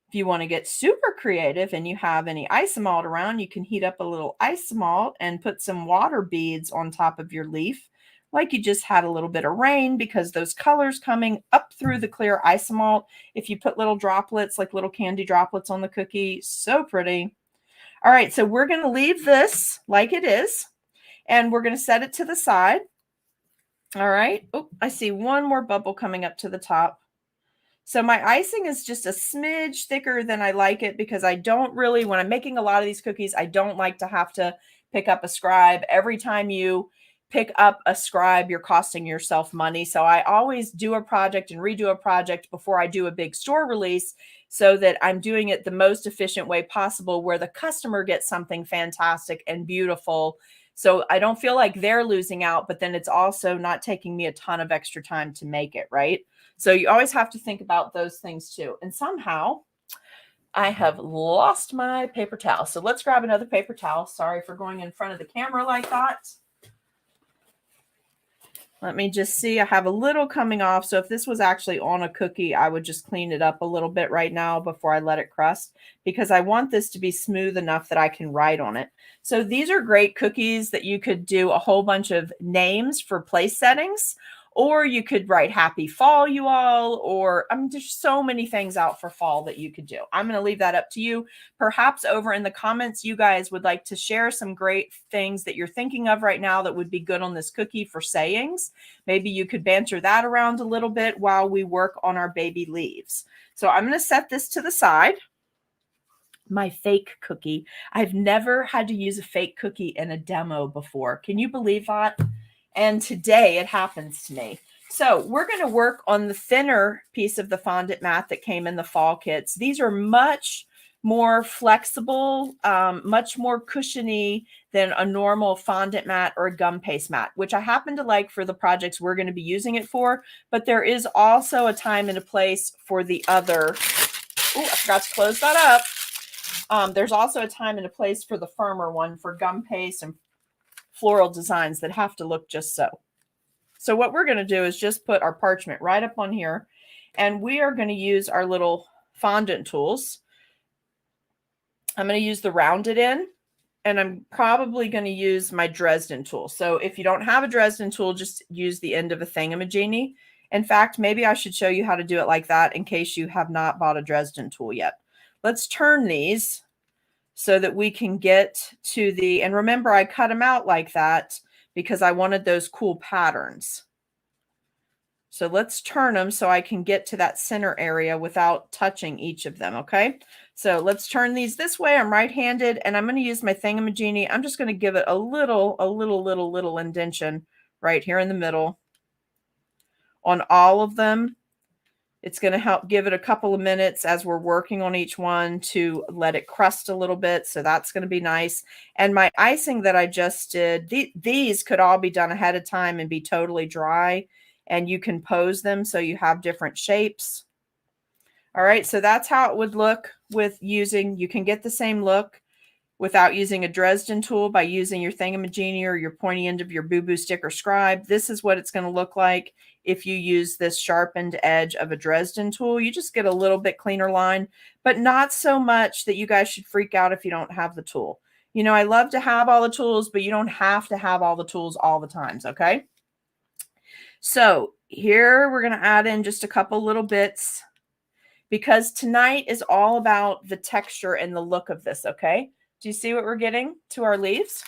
If you want to get super creative and you have any isomalt around, you can heat up a little isomalt and put some water beads on top of your leaf, like you just had a little bit of rain, because those colors coming up through the clear isomalt, if you put little droplets, like little candy droplets on the cookie, so pretty. All right, so we're going to leave this like it is, and we're going to set it to the side. All right. Oh, I see one more bubble coming up to the top. So my icing is just a smidge thicker than I like it, because I don't really, when I'm making a lot of these cookies, I don't like to have to pick up a scribe. Every time you pick up a scribe, you're costing yourself money. So I always do a project and redo a project before I do a big store release, so that I'm doing it the most efficient way possible, where the customer gets something fantastic and beautiful. So I don't feel like they're losing out, but then it's also not taking me a ton of extra time to make it, right? So you always have to think about those things too. And somehow I have lost my paper towel. So let's grab another paper towel. Sorry for going in front of the camera like that. Let me just see. I have a little coming off. So if this was actually on a cookie, I would just clean it up a little bit right now before I let it crust, because I want this to be smooth enough that I can write on it. So these are great cookies that you could do a whole bunch of names for place settings, or you could write happy fall, you all, or there's so many things out for fall that you could do. I'm going to leave that up to you. Perhaps over in the comments, you guys would like to share some great things that you're thinking of right now that would be good on this cookie for sayings. Maybe you could banter that around a little bit while we work on our baby leaves. So I'm going to set this to the side. My fake cookie. I've never had to use a fake cookie in a demo before. Can you believe that? And today it happens to me. So we're going to work on the thinner piece of the fondant mat that came in the fall kits. These are much more flexible, much more cushiony than a normal fondant mat or a gum paste mat, which I happen to like for the projects we're going to be using it for. But there is also a time and a place for the other. Oh, I forgot to close that up. There's also a time and a place for the firmer one, for gum paste and floral designs that have to look just so. So what we're going to do is just put our parchment right up on here, and we are going to use our little fondant tools. I'm going to use the rounded end, and I'm probably going to use my Dresden tool. So if you don't have a Dresden tool, just use the end of a thingamajiggy. In fact, maybe I should show you how to do it like that in case you have not bought a Dresden tool yet. Let's turn these so that we can get to the, and remember I cut them out like that because I wanted those cool patterns. So let's turn them so I can get to that center area without touching each of them, okay? So let's turn these this way. I'm right-handed, and I'm going to use my thingamajiggy. I'm just going to give it a little indentation right here in the middle on all of them. It's going to help give it a couple of minutes as we're working on each one to let it crust a little bit. So that's going to be nice. And my icing that I just did, these could all be done ahead of time and be totally dry. And you can pose them so you have different shapes. All right, so that's how it would look with using, you can get the same look without using a Dresden tool by using your thingamajiggy or your pointy end of your boo-boo stick or scribe. This is what it's going to look like if you use this sharpened edge of a Dresden tool. You just get a little bit cleaner line, but not so much that you guys should freak out if you don't have the tool. You know, I love to have all the tools, but you don't have to have all the tools all the times, okay? So here we're going to add in just a couple little bits because tonight is all about the texture and the look of this, okay? Do you see what we're getting to our leaves?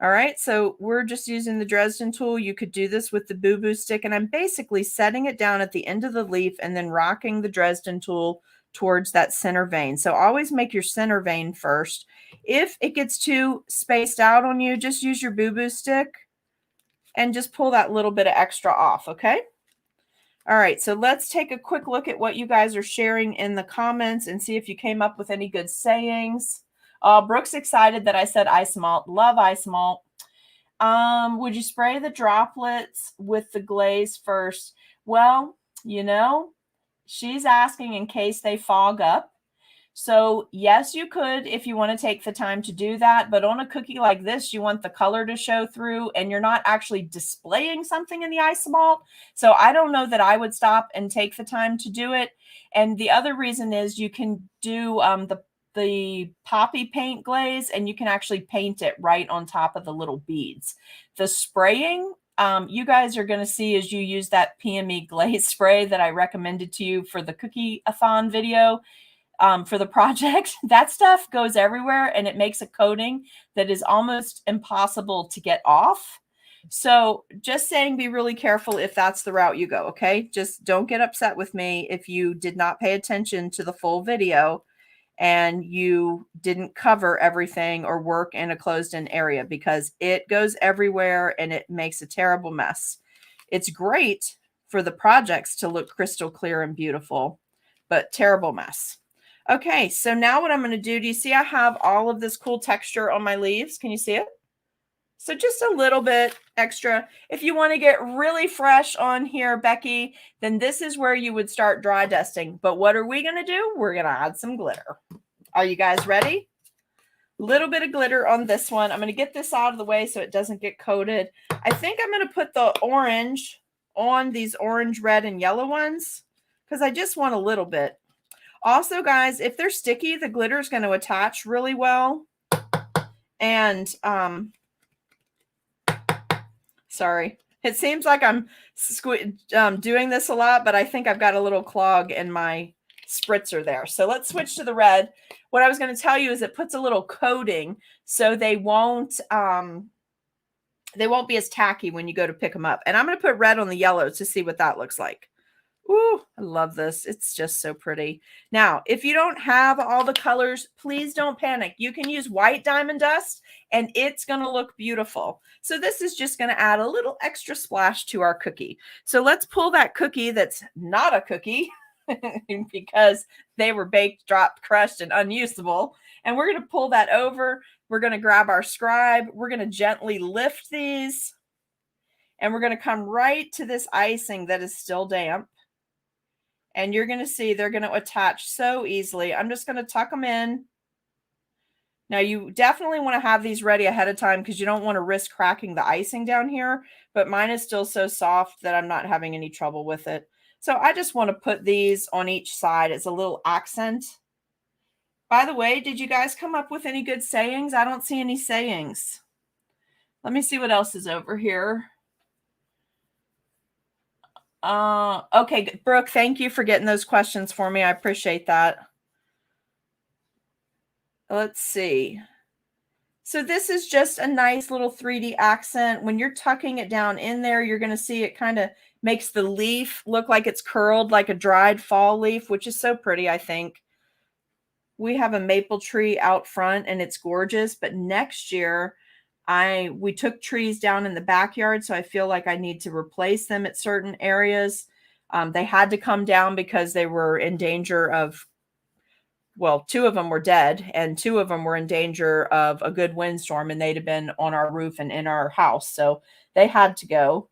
All right, so we're just using the Dresden tool. You could do this with the boo-boo stick, and I'm basically setting it down at the end of the leaf and then rocking the Dresden tool towards that center vein. So always make your center vein first. If it gets too spaced out on you, just use your boo-boo stick and just pull that little bit of extra off, okay? All right, so let's take a quick look at what you guys are sharing in the comments and see if you came up with any good sayings. Brooke's excited that I said ice malt. Love ice malt. Would you spray the droplets with the glaze first? Well, you know, she's asking in case they fog up. So yes, you could if you want to take the time to do that. But on a cookie like this, you want the color to show through and you're not actually displaying something in the ice malt. So I don't know that I would stop and take the time to do it. And the other reason is you can do the poppy paint glaze and you can actually paint it right on top of the little beads. The spraying, you guys are going to see as you use that PME glaze spray that I recommended to you for the cookie-a-thon video. For the project, that stuff goes everywhere and it makes a coating that is almost impossible to get off. So just saying, be really careful if that's the route you go, okay? Just don't get upset with me if you did not pay attention to the full video and you didn't cover everything or work in a closed-in area because it goes everywhere and it makes a terrible mess. It's great for the projects to look crystal clear and beautiful, but terrible mess. Okay, so now what I'm going to do you see I have all of this cool texture on my leaves? Can you see it? So just a little bit extra. If you want to get really fresh on here, Becky, then this is where you would start dry dusting. But what are we going to do? We're going to add some glitter. Are you guys ready? A little bit of glitter on this one. I'm going to get this out of the way so it doesn't get coated. I think I'm going to put the orange on these orange, red, and yellow ones because I just want a little bit. Also, guys, if they're sticky, the glitter is going to attach really well. And, sorry, it seems like I'm doing this a lot, but I think I've got a little clog in my spritzer there. So let's switch to the red. What I was going to tell you is it puts a little coating so they won't be as tacky when you go to pick them up. And I'm going to put red on the yellow to see what that looks like. Ooh, I love this. It's just so pretty. Now, if you don't have all the colors, please don't panic. You can use white diamond dust and it's going to look beautiful. So this is just going to add a little extra splash to our cookie. So let's pull that cookie that's not a cookie because they were baked, dropped, crushed, and unusable. And we're going to pull that over. We're going to grab our scribe. We're going to gently lift these. And we're going to come right to this icing that is still damp. And you're going to see they're going to attach so easily. I'm just going to tuck them in. Now, you definitely want to have these ready ahead of time because you don't want to risk cracking the icing down here. But mine is still so soft that I'm not having any trouble with it. So I just want to put these on each side as a little accent. By the way, did you guys come up with any good sayings? I don't see any sayings. Let me see what else is over here. Okay, Brooke, thank you for getting those questions for me. I appreciate that. let's see. So this is just a nice little 3D accent. When you're tucking it down in there, you're going to see it kind of makes the leaf look like it's curled like a dried fall leaf, which is so pretty, I think. We have a maple tree out front and it's gorgeous, but next year we took trees down in the backyard, so I feel like I need to replace them at certain areas. They had to come down because they were in danger of, well, 2 of them were dead and 2 of them were in danger of a good windstorm, and they'd have been on our roof and in our house, so they had to go.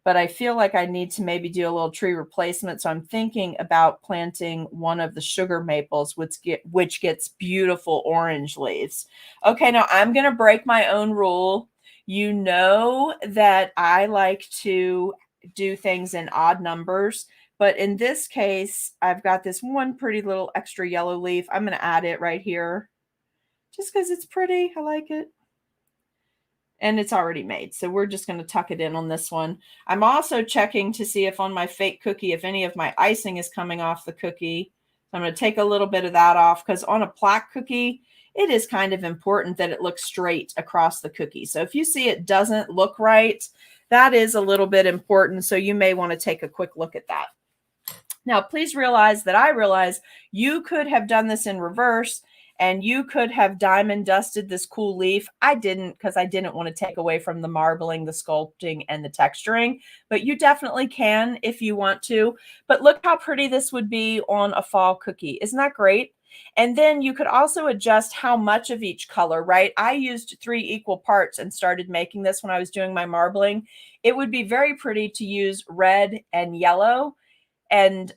But I feel like I need to maybe do a little tree replacement. So I'm thinking about planting one of the sugar maples, which gets beautiful orange leaves. Okay, now I'm going to break my own rule. You know that I like to do things in odd numbers. But in this case, I've got this one pretty little extra yellow leaf. I'm going to add it right here just because it's pretty. I like it. And it's already made. So we're just going to tuck it in on this one. I'm also checking to see if on my fake cookie, if any of my icing is coming off the cookie. I'm going to take a little bit of that off because on a plaque cookie, it is kind of important that it looks straight across the cookie. So if you see it doesn't look right, that is a little bit important. So you may want to take a quick look at that. Now, please realize that I realize you could have done this in reverse and you could have diamond dusted this cool leaf. I didn't because I didn't want to take away from the marbling, the sculpting, and the texturing, but you definitely can if you want to. But look how pretty this would be on a fall cookie. Isn't that great? And then you could also adjust how much of each color, right? I used 3 equal parts and started making this when I was doing my marbling. It would be very pretty to use red and yellow, and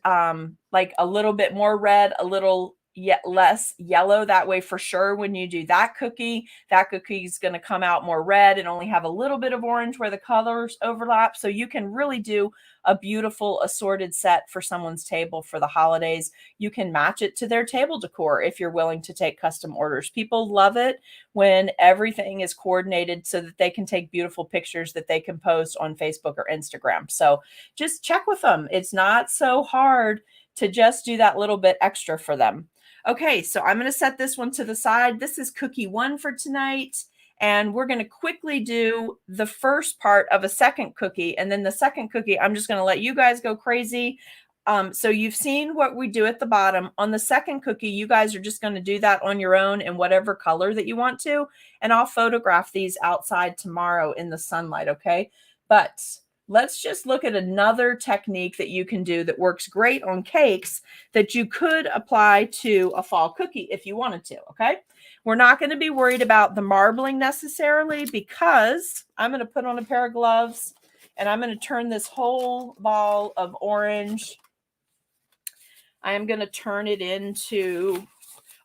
like a little bit more red, a little less yellow. That way, for sure, when you do that cookie is going to come out more red and only have a little bit of orange where the colors overlap. So you can really do a beautiful assorted set for someone's table for the holidays. You can match it to their table decor if you're willing to take custom orders. People love it when everything is coordinated so that they can take beautiful pictures that they can post on Facebook or Instagram. So just check with them. It's not so hard to just do that little bit extra for them. Okay, so I'm going to set this one to the side. This is cookie 1 for tonight. And we're going to quickly do the first part of a second cookie. And then the second cookie, I'm just going to let you guys go crazy. So you've seen what we do at the bottom. On the second cookie, you guys are just going to do that on your own in whatever color that you want to. And I'll photograph these outside tomorrow in the sunlight, okay? But let's just look at another technique that you can do that works great on cakes that you could apply to a fall cookie if you wanted to, okay? We're not going to be worried about the marbling necessarily because I'm going to put on a pair of gloves and I'm going to turn this whole ball of orange. I am going to turn it into,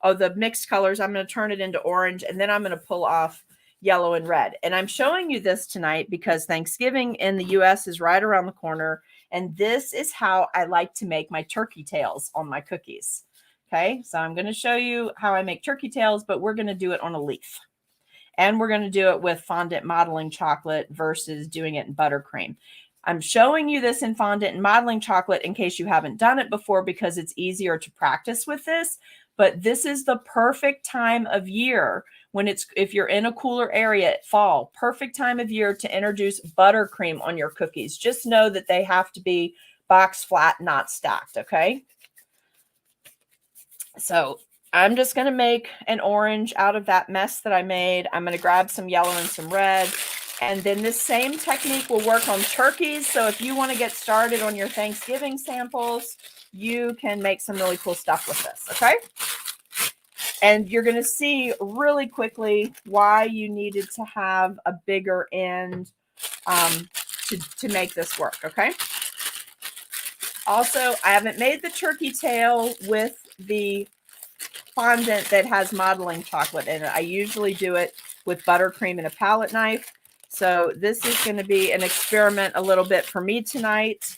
the mixed colors. I'm going to turn it into orange, and then I'm going to pull off yellow and red. And I'm showing you this tonight because Thanksgiving in the US is right around the corner. And this is how I like to make my turkey tails on my cookies. Okay, so I'm going to show you how I make turkey tails, but we're going to do it on a leaf. And we're going to do it with fondant modeling chocolate versus doing it in buttercream. I'm showing you this in fondant and modeling chocolate in case you haven't done it before because it's easier to practice with this. But this is the perfect time of year when if you're in a cooler area, fall, perfect time of year to introduce buttercream on your cookies. Just know that they have to be box flat, not stacked, okay? So I'm just going to make an orange out of that mess that I made. I'm going to grab some yellow and some red. And then this same technique will work on turkeys. So if you want to get started on your Thanksgiving samples, you can make some really cool stuff with this, okay? And you're going to see really quickly why you needed to have a bigger end to make this work, okay? Also, I haven't made the turkey tail with the fondant that has modeling chocolate in it. I usually do it with buttercream and a palette knife. So this is going to be an experiment a little bit for me tonight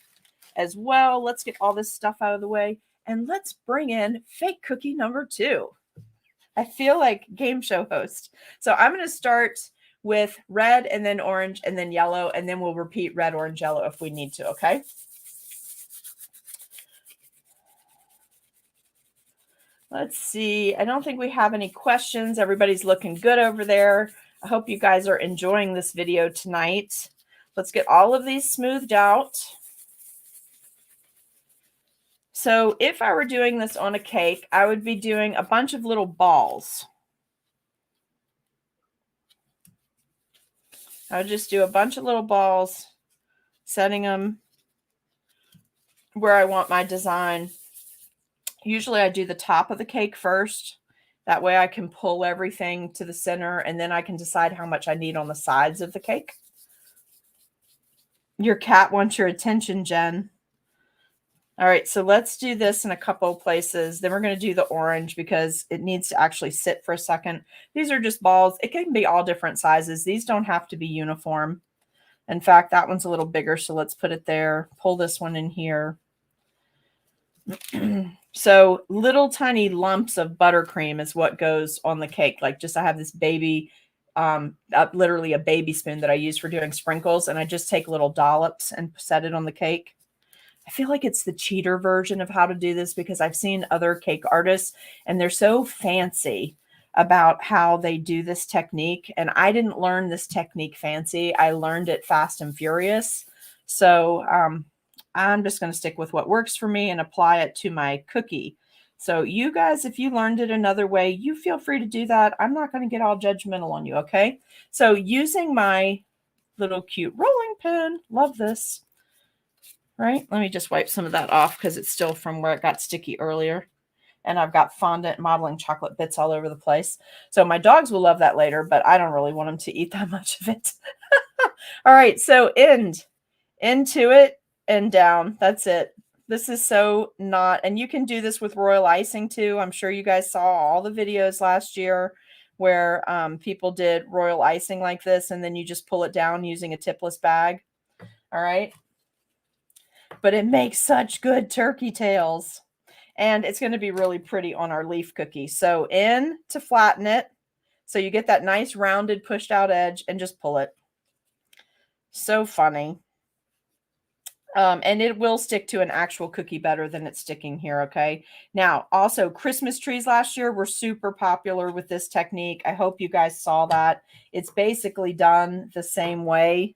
as well. Let's get all this stuff out of the way and let's bring in fake cookie number 2. I feel like game show host. So I'm going to start with red and then orange and then yellow, and then we'll repeat red, orange, yellow if we need to, okay? Let's see. I don't think we have any questions. Everybody's looking good over there. I hope you guys are enjoying this video tonight. Let's get all of these smoothed out. So if I were doing this on a cake, I would be doing a bunch of little balls. I would just do a bunch of little balls, setting them where I want my design. Usually I do the top of the cake first. That way I can pull everything to the center, and then I can decide how much I need on the sides of the cake. Your cat wants your attention, Jen. All right, so let's do this in a couple of places. Then we're going to do the orange because it needs to actually sit for a second. These are just balls. It can be all different sizes. These don't have to be uniform. In fact, that one's a little bigger, so let's put it there. Pull this one in here. So little tiny lumps of buttercream is what goes on the cake. Like just I have this baby, literally a baby spoon that I use for doing sprinkles, and I just take little dollops and set it on the cake. I feel like it's the cheater version of how to do this because I've seen other cake artists and they're so fancy about how they do this technique. And I didn't learn this technique fancy. I learned it fast and furious. So I'm just going to stick with what works for me and apply it to my cookie. So you guys, if you learned it another way, you feel free to do that. I'm not going to get all judgmental on you, okay? So using my little cute rolling pin, love this. Right? Let me just wipe some of that off because it's still from where it got sticky earlier. And I've got fondant modeling chocolate bits all over the place. So my dogs will love that later, but I don't really want them to eat that much of it. All right, so into it and down. That's it. This is so not, and you can do this with royal icing too. I'm sure you guys saw all the videos last year where people did royal icing like this, and then you just pull it down using a tipless bag. All right. But it makes such good turkey tails. And it's going to be really pretty on our leaf cookie. So in to flatten it. So you get that nice rounded pushed out edge and just pull it. So funny. And it will stick to an actual cookie better than it's sticking here, okay? Now, also, Christmas trees last year were super popular with this technique. I hope you guys saw that. It's basically done the same way.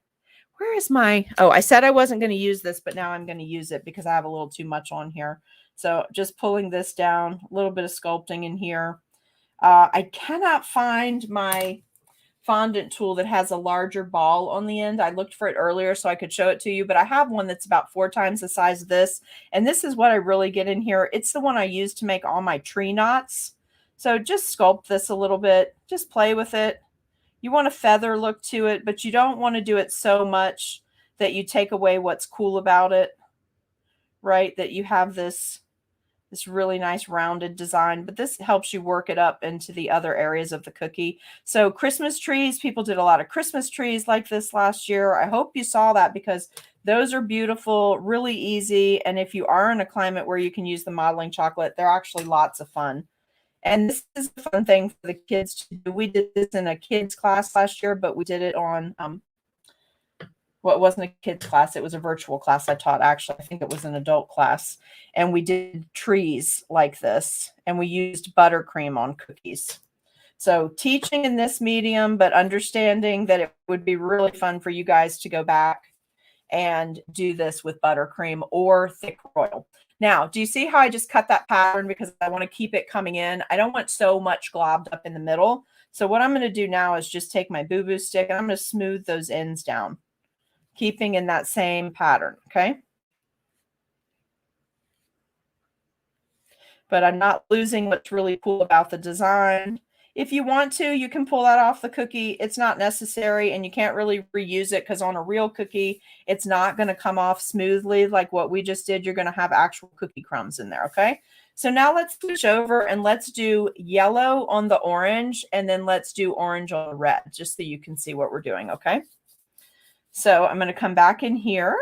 Where is my, oh, I said I wasn't going to use this, but now I'm going to use it because I have a little too much on here. So just pulling this down, a little bit of sculpting in here. I cannot find my fondant tool that has a larger ball on the end. I looked for it earlier so I could show it to you, but I have one that's about 4 times the size of this. And this is what I really get in here. It's the one I use to make all my tree knots. So just sculpt this a little bit, just play with it. You want a feather look to it, but you don't want to do it so much that you take away what's cool about it, right? That you have this really nice rounded design, but this helps you work it up into the other areas of the cookie. So Christmas trees, people did a lot of Christmas trees like this last year. I hope you saw that because those are beautiful, really easy. And if you are in a climate where you can use the modeling chocolate, they're actually lots of fun. And this is a fun thing for the kids to do. We did this in a kids class last year, but we did it on, well, it wasn't a kids class. It was a virtual class I taught, actually. I think it was an adult class. And we did trees like this, and we used buttercream on cookies. So teaching in this medium, but understanding that it would be really fun for you guys to go back and do this with buttercream or thick royal. Now, do you see how I just cut that pattern because I want to keep it coming in? I don't want so much globbed up in the middle. So what I'm going to do now is just take my boo-boo stick and I'm going to smooth those ends down, keeping in that same pattern, okay? But I'm not losing what's really cool about the design. If you want to, you can pull that off the cookie. It's not necessary, and you can't really reuse it because on a real cookie, it's not going to come off smoothly like what we just did. You're going to have actual cookie crumbs in there, okay? So now let's switch over and let's do yellow on the orange, and then let's do orange on the red, just so you can see what we're doing, okay? So I'm going to come back in here.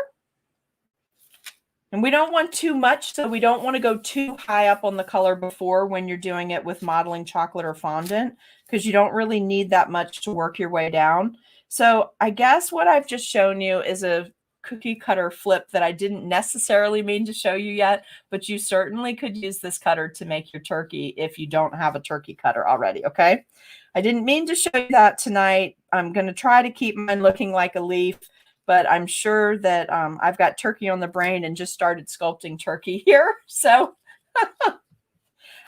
And we don't want too much, so we don't want to go too high up on the color before when you're doing it with modeling chocolate or fondant, because you don't really need that much to work your way down. So I guess what I've just shown you is a cookie cutter flip that I didn't necessarily mean to show you yet, but you certainly could use this cutter to make your turkey if you don't have a turkey cutter already, okay? I didn't mean to show you that tonight. I'm going to try to keep mine looking like a leaf, but I'm sure that I've got turkey on the brain and just started sculpting turkey here. So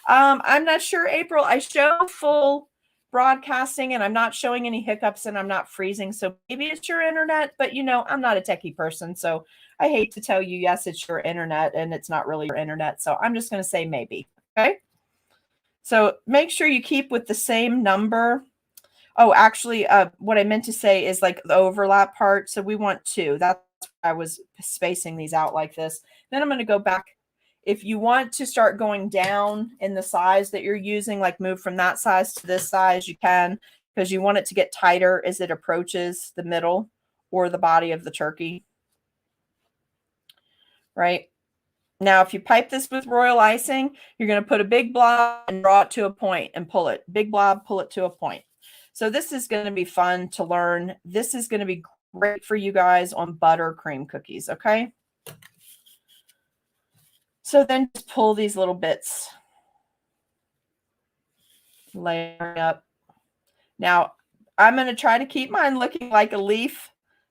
I'm not sure, April. I show full broadcasting and I'm not showing any hiccups and I'm not freezing. So maybe it's your internet, but you know, I'm not a techie person. So I hate to tell you, yes, it's your internet and it's not really your internet. So I'm just going to say maybe. Okay. So make sure you keep with the same number. Oh, actually, what I meant to say is like the overlap part. So we want 2. That's why I was spacing these out like this. Then I'm going to go back. If you want to start going down in the size that you're using, like move from that size to this size, you can, because you want it to get tighter as it approaches the middle or the body of the turkey. Right? Now, if you pipe this with royal icing, you're going to put a big blob and draw it to a point and pull it. Big blob, pull it to a point. So this is going to be fun to learn. This is going to be great for you guys on buttercream cookies, okay? So then just pull these little bits, layer up. Now, I'm going to try to keep mine looking like a leaf.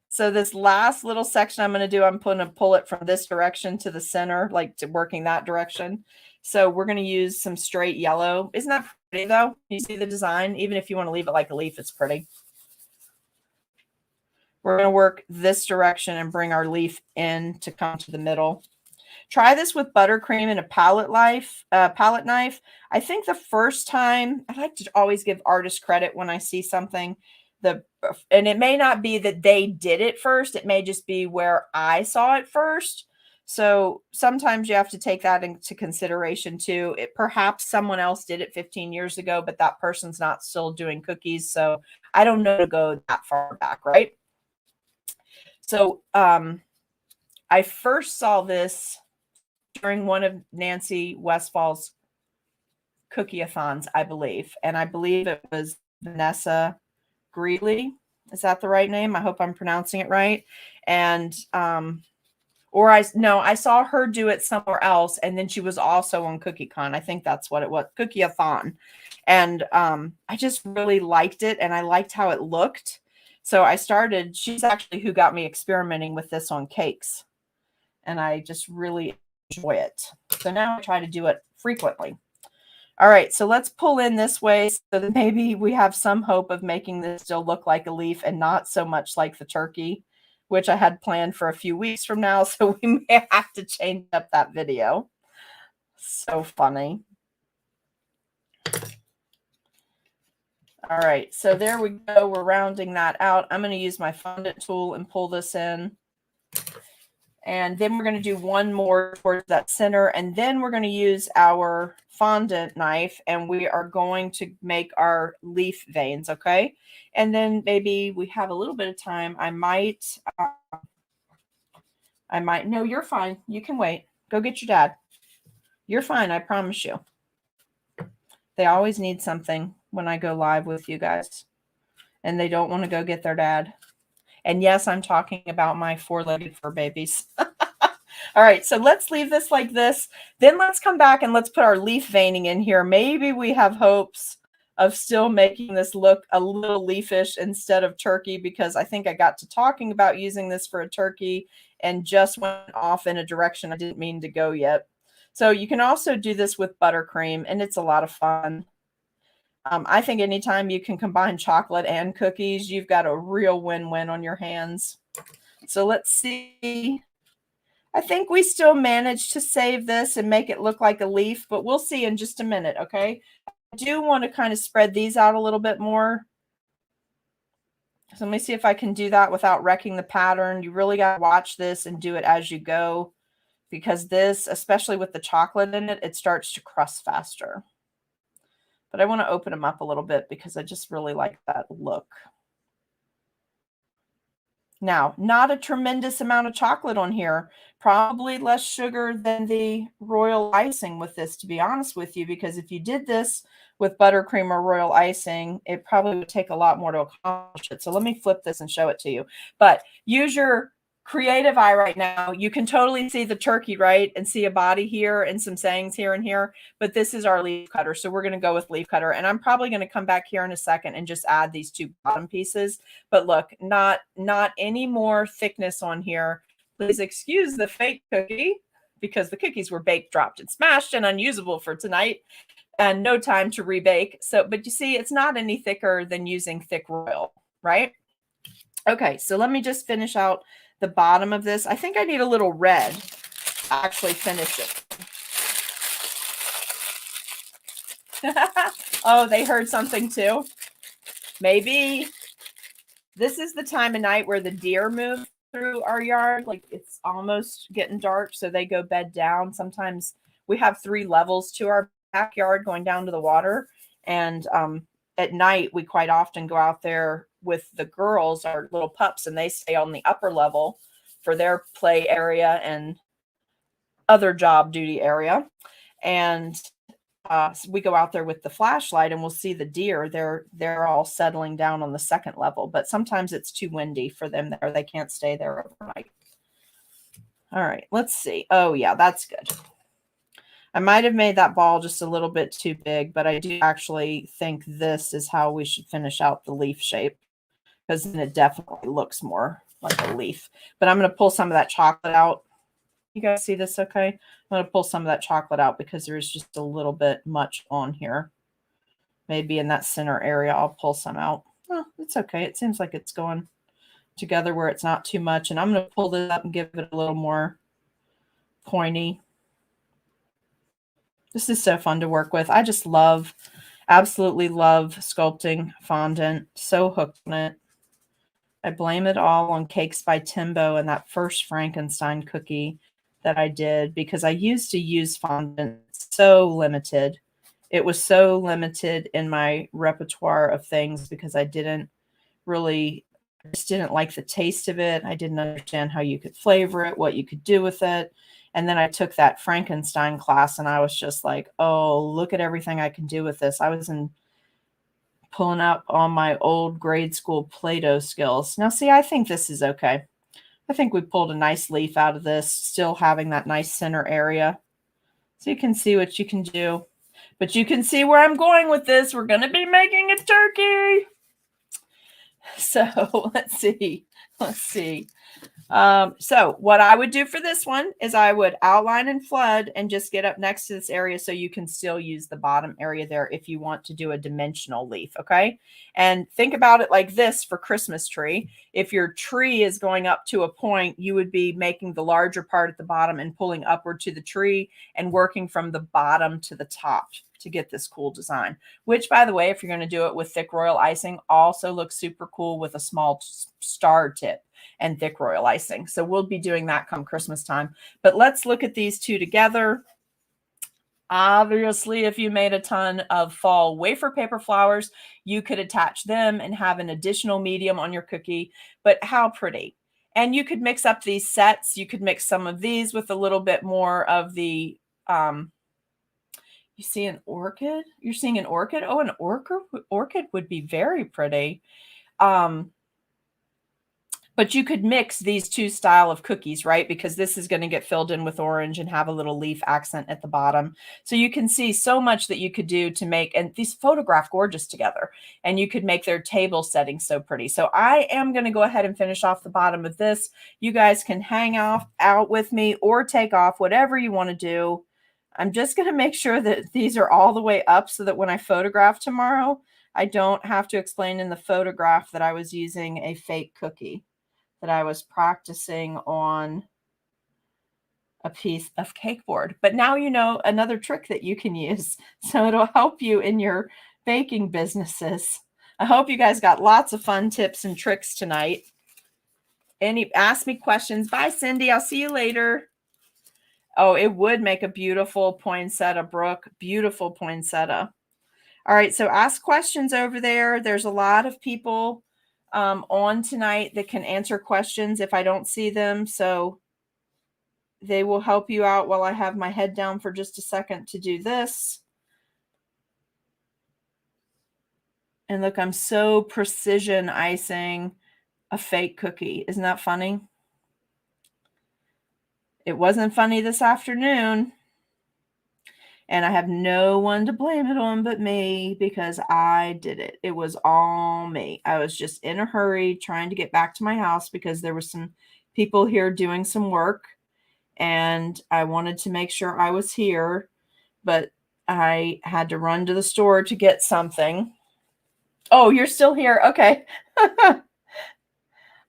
So this last little section I'm going to do, I'm going to pull it from this direction to the center, like to working that direction. So we're going to use some straight yellow. Isn't that pretty though? You see the design? Even if you want to leave it like a leaf, it's pretty. We're going to work this direction and bring our leaf in to come to the middle. Try this with buttercream and a palette knife. I think the first time, I like to always give artists credit when I see something. And it may not be that they did it first. It may just be where I saw it first. So sometimes you have to take that into consideration too. Perhaps someone else did it 15 years ago, but that person's not still doing cookies. So I don't know to go that far back, right? So I first saw this during one of Nancy Westfall's cookie-a-thons, I believe. And I believe it was Vanessa Greeley. Is that the right name? I hope I'm pronouncing it right. And I saw her do it somewhere else, and then she was also on CookieCon. I think that's what it was, Cookie-a-thon. And I just really liked it, and I liked how it looked. So I started. She's actually who got me experimenting with this on cakes, and I just really enjoy it. So now I try to do it frequently. All right, so let's pull in this way so that maybe we have some hope of making this still look like a leaf and not so much like the turkey, which I had planned for a few weeks from now, so we may have to change up that video. So funny. All right, so there we go. We're rounding that out. I'm going to use my fondant tool and pull this in. And then we're going to do one more towards that center. And then we're going to use our fondant knife and we are going to make our leaf veins. Okay. And then maybe we have a little bit of time. I might, no, you're fine. You can wait. Go get your dad. You're fine. I promise you. They always need something when I go live with you guys and they don't want to go get their dad. And yes, I'm talking about my 4-legged fur babies. All right, so let's leave this like this. Then let's come back and let's put our leaf veining in here. Maybe we have hopes of still making this look a little leafish instead of turkey, because I think I got to talking about using this for a turkey and just went off in a direction I didn't mean to go yet. So you can also do this with buttercream, and it's a lot of fun. I think anytime you can combine chocolate and cookies, you've got a real win-win on your hands. So let's see. I think we still managed to save this and make it look like a leaf, but we'll see in just a minute, okay? I do want to kind of spread these out a little bit more. So let me see if I can do that without wrecking the pattern. You really got to watch this and do it as you go, because this, especially with the chocolate in it, it starts to crust faster. But I want to open them up a little bit because I just really like that look. Now, not a tremendous amount of chocolate on here. Probably less sugar than the royal icing with this, to be honest with you, because if you did this with buttercream or royal icing, it probably would take a lot more to accomplish it. So let me flip this and show it to you. But use your creative eye right now. You can totally see the turkey, right? And see a body here and some sayings here and here. But this is our leaf cutter. So we're going to go with leaf cutter. And I'm probably going to come back here in a second and just add these two bottom pieces. But look, not any more thickness on here. Please excuse the fake cookie because the cookies were baked, dropped, and smashed and unusable for tonight and no time to rebake. So, but you see, it's not any thicker than using thick royal, right? Okay, so let me just finish out the bottom of this. I think I need a little red to actually finish it. Oh, they heard something too. Maybe this is the time of night where the deer move through our yard. Like it's almost getting dark, so they go bed down. Sometimes we have 3 levels to our backyard going down to the water. And at night, we quite often go out there with the girls, our little pups, and they stay on the upper level for their play area and other job duty area. And so we go out there with the flashlight and we'll see the deer. They're all settling down on the second level, but sometimes it's too windy for them there. They can't stay there overnight. All right, let's see. Oh yeah, that's good. I might have made that ball just a little bit too big, but I do actually think this is how we should finish out the leaf shape, because then it definitely looks more like a leaf. But I'm going to pull some of that chocolate out. You guys see this okay? I'm going to pull some of that chocolate out because there's just a little bit much on here. Maybe in that center area, I'll pull some out. Oh, it's okay. It seems like it's going together where it's not too much. And I'm going to pull this up and give it a little more pointy. This is so fun to work with. I just love, absolutely love sculpting fondant. So hooked on it. I blame it all on Cakes by Timbo and that first Frankenstein cookie that I did, because I used to use fondant so limited. It was so limited in my repertoire of things because I just didn't like the taste of it. I didn't understand how you could flavor it, what you could do with it. And then I took that Frankenstein class and I was just like, oh, look at everything I can do with this. I was pulling up on my old grade school Play-Doh skills. Now, see, I think this is okay. I think we pulled a nice leaf out of this, still having that nice center area. So you can see what you can do. But you can see where I'm going with this. We're going to be making a turkey. So let's see. So what I would do for this one is I would outline and flood and just get up next to this area so you can still use the bottom area there if you want to do a dimensional leaf, okay? And think about it like this for Christmas tree. If your tree is going up to a point, you would be making the larger part at the bottom and pulling upward to the tree and working from the bottom to the top to get this cool design, which, by the way, if you're going to do it with thick royal icing, also looks super cool with a small star tip and thick royal icing. So we'll be doing that come Christmas time. But let's look at these two together. Obviously, if you made a ton of fall wafer paper flowers, you could attach them and have an additional medium on your cookie. But how pretty. And you could mix up these sets. You could mix some of these with a little bit more of the you see an orchid? You're seeing an orchid? Oh, an orchid would be very pretty. But you could mix these two style of cookies, right? Because this is going to get filled in with orange and have a little leaf accent at the bottom. So you can see so much that you could do to make, and these photograph gorgeous together, and you could make their table setting so pretty. So I am going to go ahead and finish off the bottom of this. You guys can hang out with me or take off, whatever you want to do. I'm just going to make sure that these are all the way up so that when I photograph tomorrow, I don't have to explain in the photograph that I was using a fake cookie, that I was practicing on a piece of cake board. But now you know another trick that you can use. So it'll help you in your baking businesses. I hope you guys got lots of fun tips and tricks tonight. Ask me questions. Bye, Cindy. I'll see you later. Oh, it would make a beautiful poinsettia, Brooke. Beautiful poinsettia. All right, so ask questions over there. There's a lot of people on tonight that can answer questions if I don't see them. So they will help you out while I have my head down for just a second to do this. And look, I'm so precision icing a fake cookie. Isn't that funny? It wasn't funny this afternoon. And I have no one to blame it on but me because I did it. It was all me. I was just in a hurry trying to get back to my house because there were some people here doing some work and I wanted to make sure I was here, but I had to run to the store to get something. Oh, you're still here. Okay.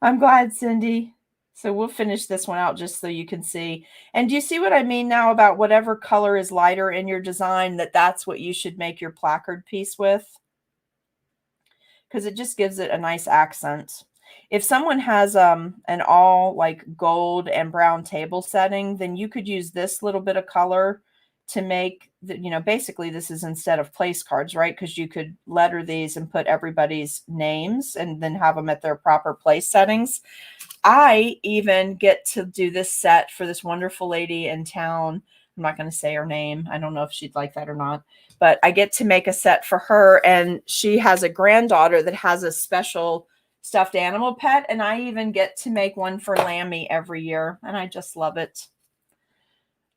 I'm glad, Cindy. So we'll finish this one out just so you can see. And do you see what I mean now about whatever color is lighter in your design, that's what you should make your placard piece with? Because it just gives it a nice accent. If someone has an all like gold and brown table setting, then you could use this little bit of color to make the, basically this is instead of place cards, right? Because you could letter these and put everybody's names and then have them at their proper place settings. I even get to do this set for this wonderful lady in town. I'm not going to say her name. I don't know if she'd like that or not, but I get to make a set for her. And she has a granddaughter that has a special stuffed animal pet. And I even get to make one for Lammy every year. And I just love it.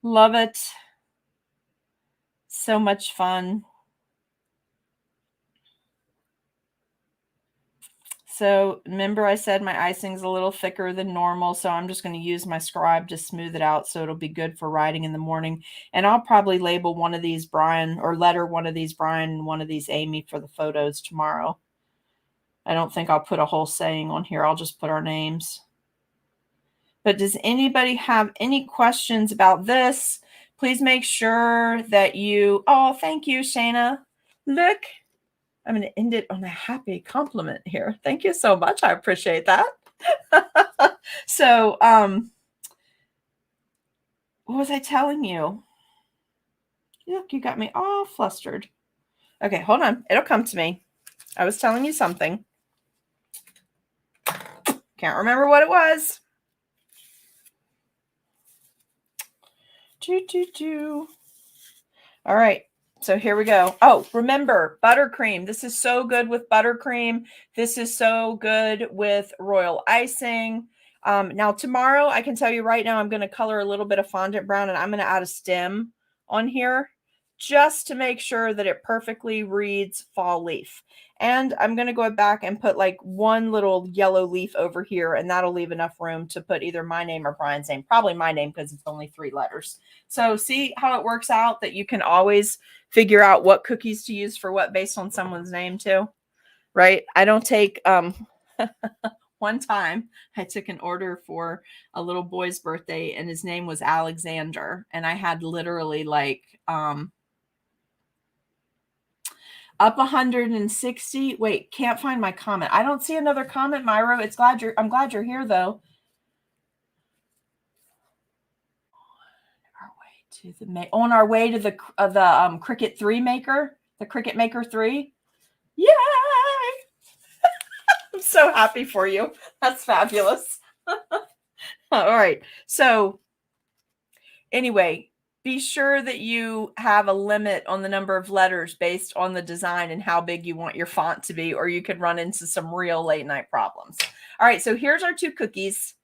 Love it. So much fun. So remember I said my icing's a little thicker than normal, so I'm just going to use my scribe to smooth it out so it'll be good for writing in the morning. And I'll probably label one of these Brian or letter one of these Brian and one of these Amy for the photos tomorrow. I don't think I'll put a whole saying on here. I'll just put our names. But does anybody have any questions about this? Please make sure that you, oh, thank you, Shayna. Look. I'm going to end it on a happy compliment here. Thank you so much. I appreciate that. So, what was I telling you? Look, you got me all flustered. Okay, hold on. It'll come to me. I was telling you something. Can't remember what it was. All right. So here we go. Oh, remember, buttercream. This is so good with buttercream. This is so good with royal icing. Now, tomorrow, I can tell you right now, I'm going to color a little bit of fondant brown, and I'm going to add a stem on here just to make sure that it perfectly reads fall leaf. And I'm going to go back and put like one little yellow leaf over here, and that'll leave enough room to put either my name or Brian's name. Probably my name because it's only 3 letters. So see how it works out that you can always figure out what cookies to use for what based on someone's name too, right? I don't take, one time I took an order for a little boy's birthday and his name was Alexander. And I had literally like, up 160. Wait, can't find my comment. I don't see another comment, Myro. I'm glad you're here though. On our way to the Cricut 3 maker, the Cricut Maker 3. Yay! I'm so happy for you. That's fabulous. All right. So anyway, be sure that you have a limit on the number of letters based on the design and how big you want your font to be, or you could run into some real late night problems. All right. So here's our 2 cookies.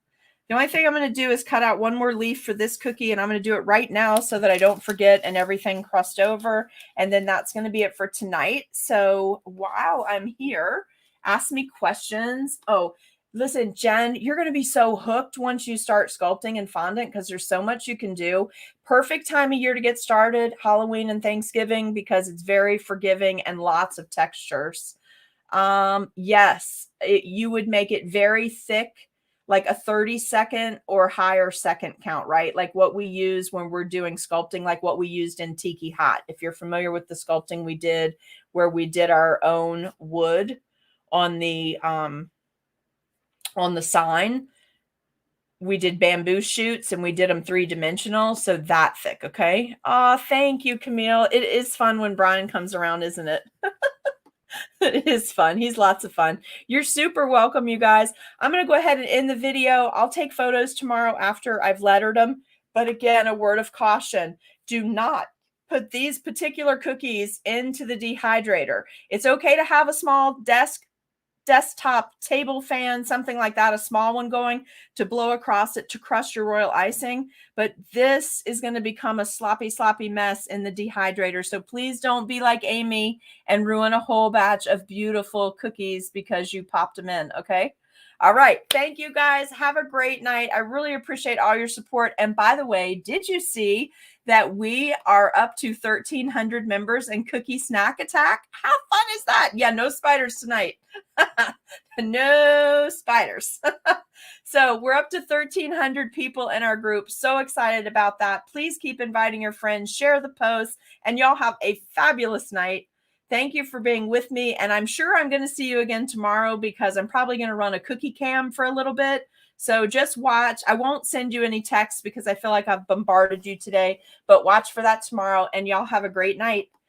The only thing I'm going to do is cut out one more leaf for this cookie, and I'm going to do it right now so that I don't forget and everything crust over. And then that's going to be it for tonight. So while I'm here, ask me questions. Oh, listen, Jen, you're going to be so hooked once you start sculpting and fondant because there's so much you can do. Perfect time of year to get started, Halloween and Thanksgiving, because it's very forgiving and lots of textures. Yes, you would make it very thick, like a 30-second or higher second count, right? Like what we use when we're doing sculpting, like what we used in Tiki Hot. If you're familiar with the sculpting we did, where we did our own wood on the sign, we did bamboo shoots and we did them 3-dimensional. So that thick. Okay. Oh, thank you, Camille. It is fun when Brian comes around, isn't it? It is fun. He's lots of fun. You're super welcome, you guys. I'm going to go ahead and end the video. I'll take photos tomorrow after I've lettered them. But again, a word of caution. Do not put these particular cookies into the dehydrator. It's okay to have a small desk desktop table fan, something like that, a small one going to blow across it to crush your royal icing. But this is going to become a sloppy, sloppy mess in the dehydrator. So please don't be like Amy and ruin a whole batch of beautiful cookies because you popped them in. Okay. All right. Thank you guys. Have a great night. I really appreciate all your support. And by the way, did you see that we are up to 1,300 members in Cookie Snack Attack? How fun is that? Yeah, no spiders tonight. No spiders. So we're up to 1,300 people in our group. So excited about that. Please keep inviting your friends, share the post, and y'all have a fabulous night. Thank you for being with me. And I'm sure I'm going to see you again tomorrow because I'm probably going to run a cookie cam for a little bit. So just watch. I won't send you any texts because I feel like I've bombarded you today, but watch for that tomorrow and y'all have a great night.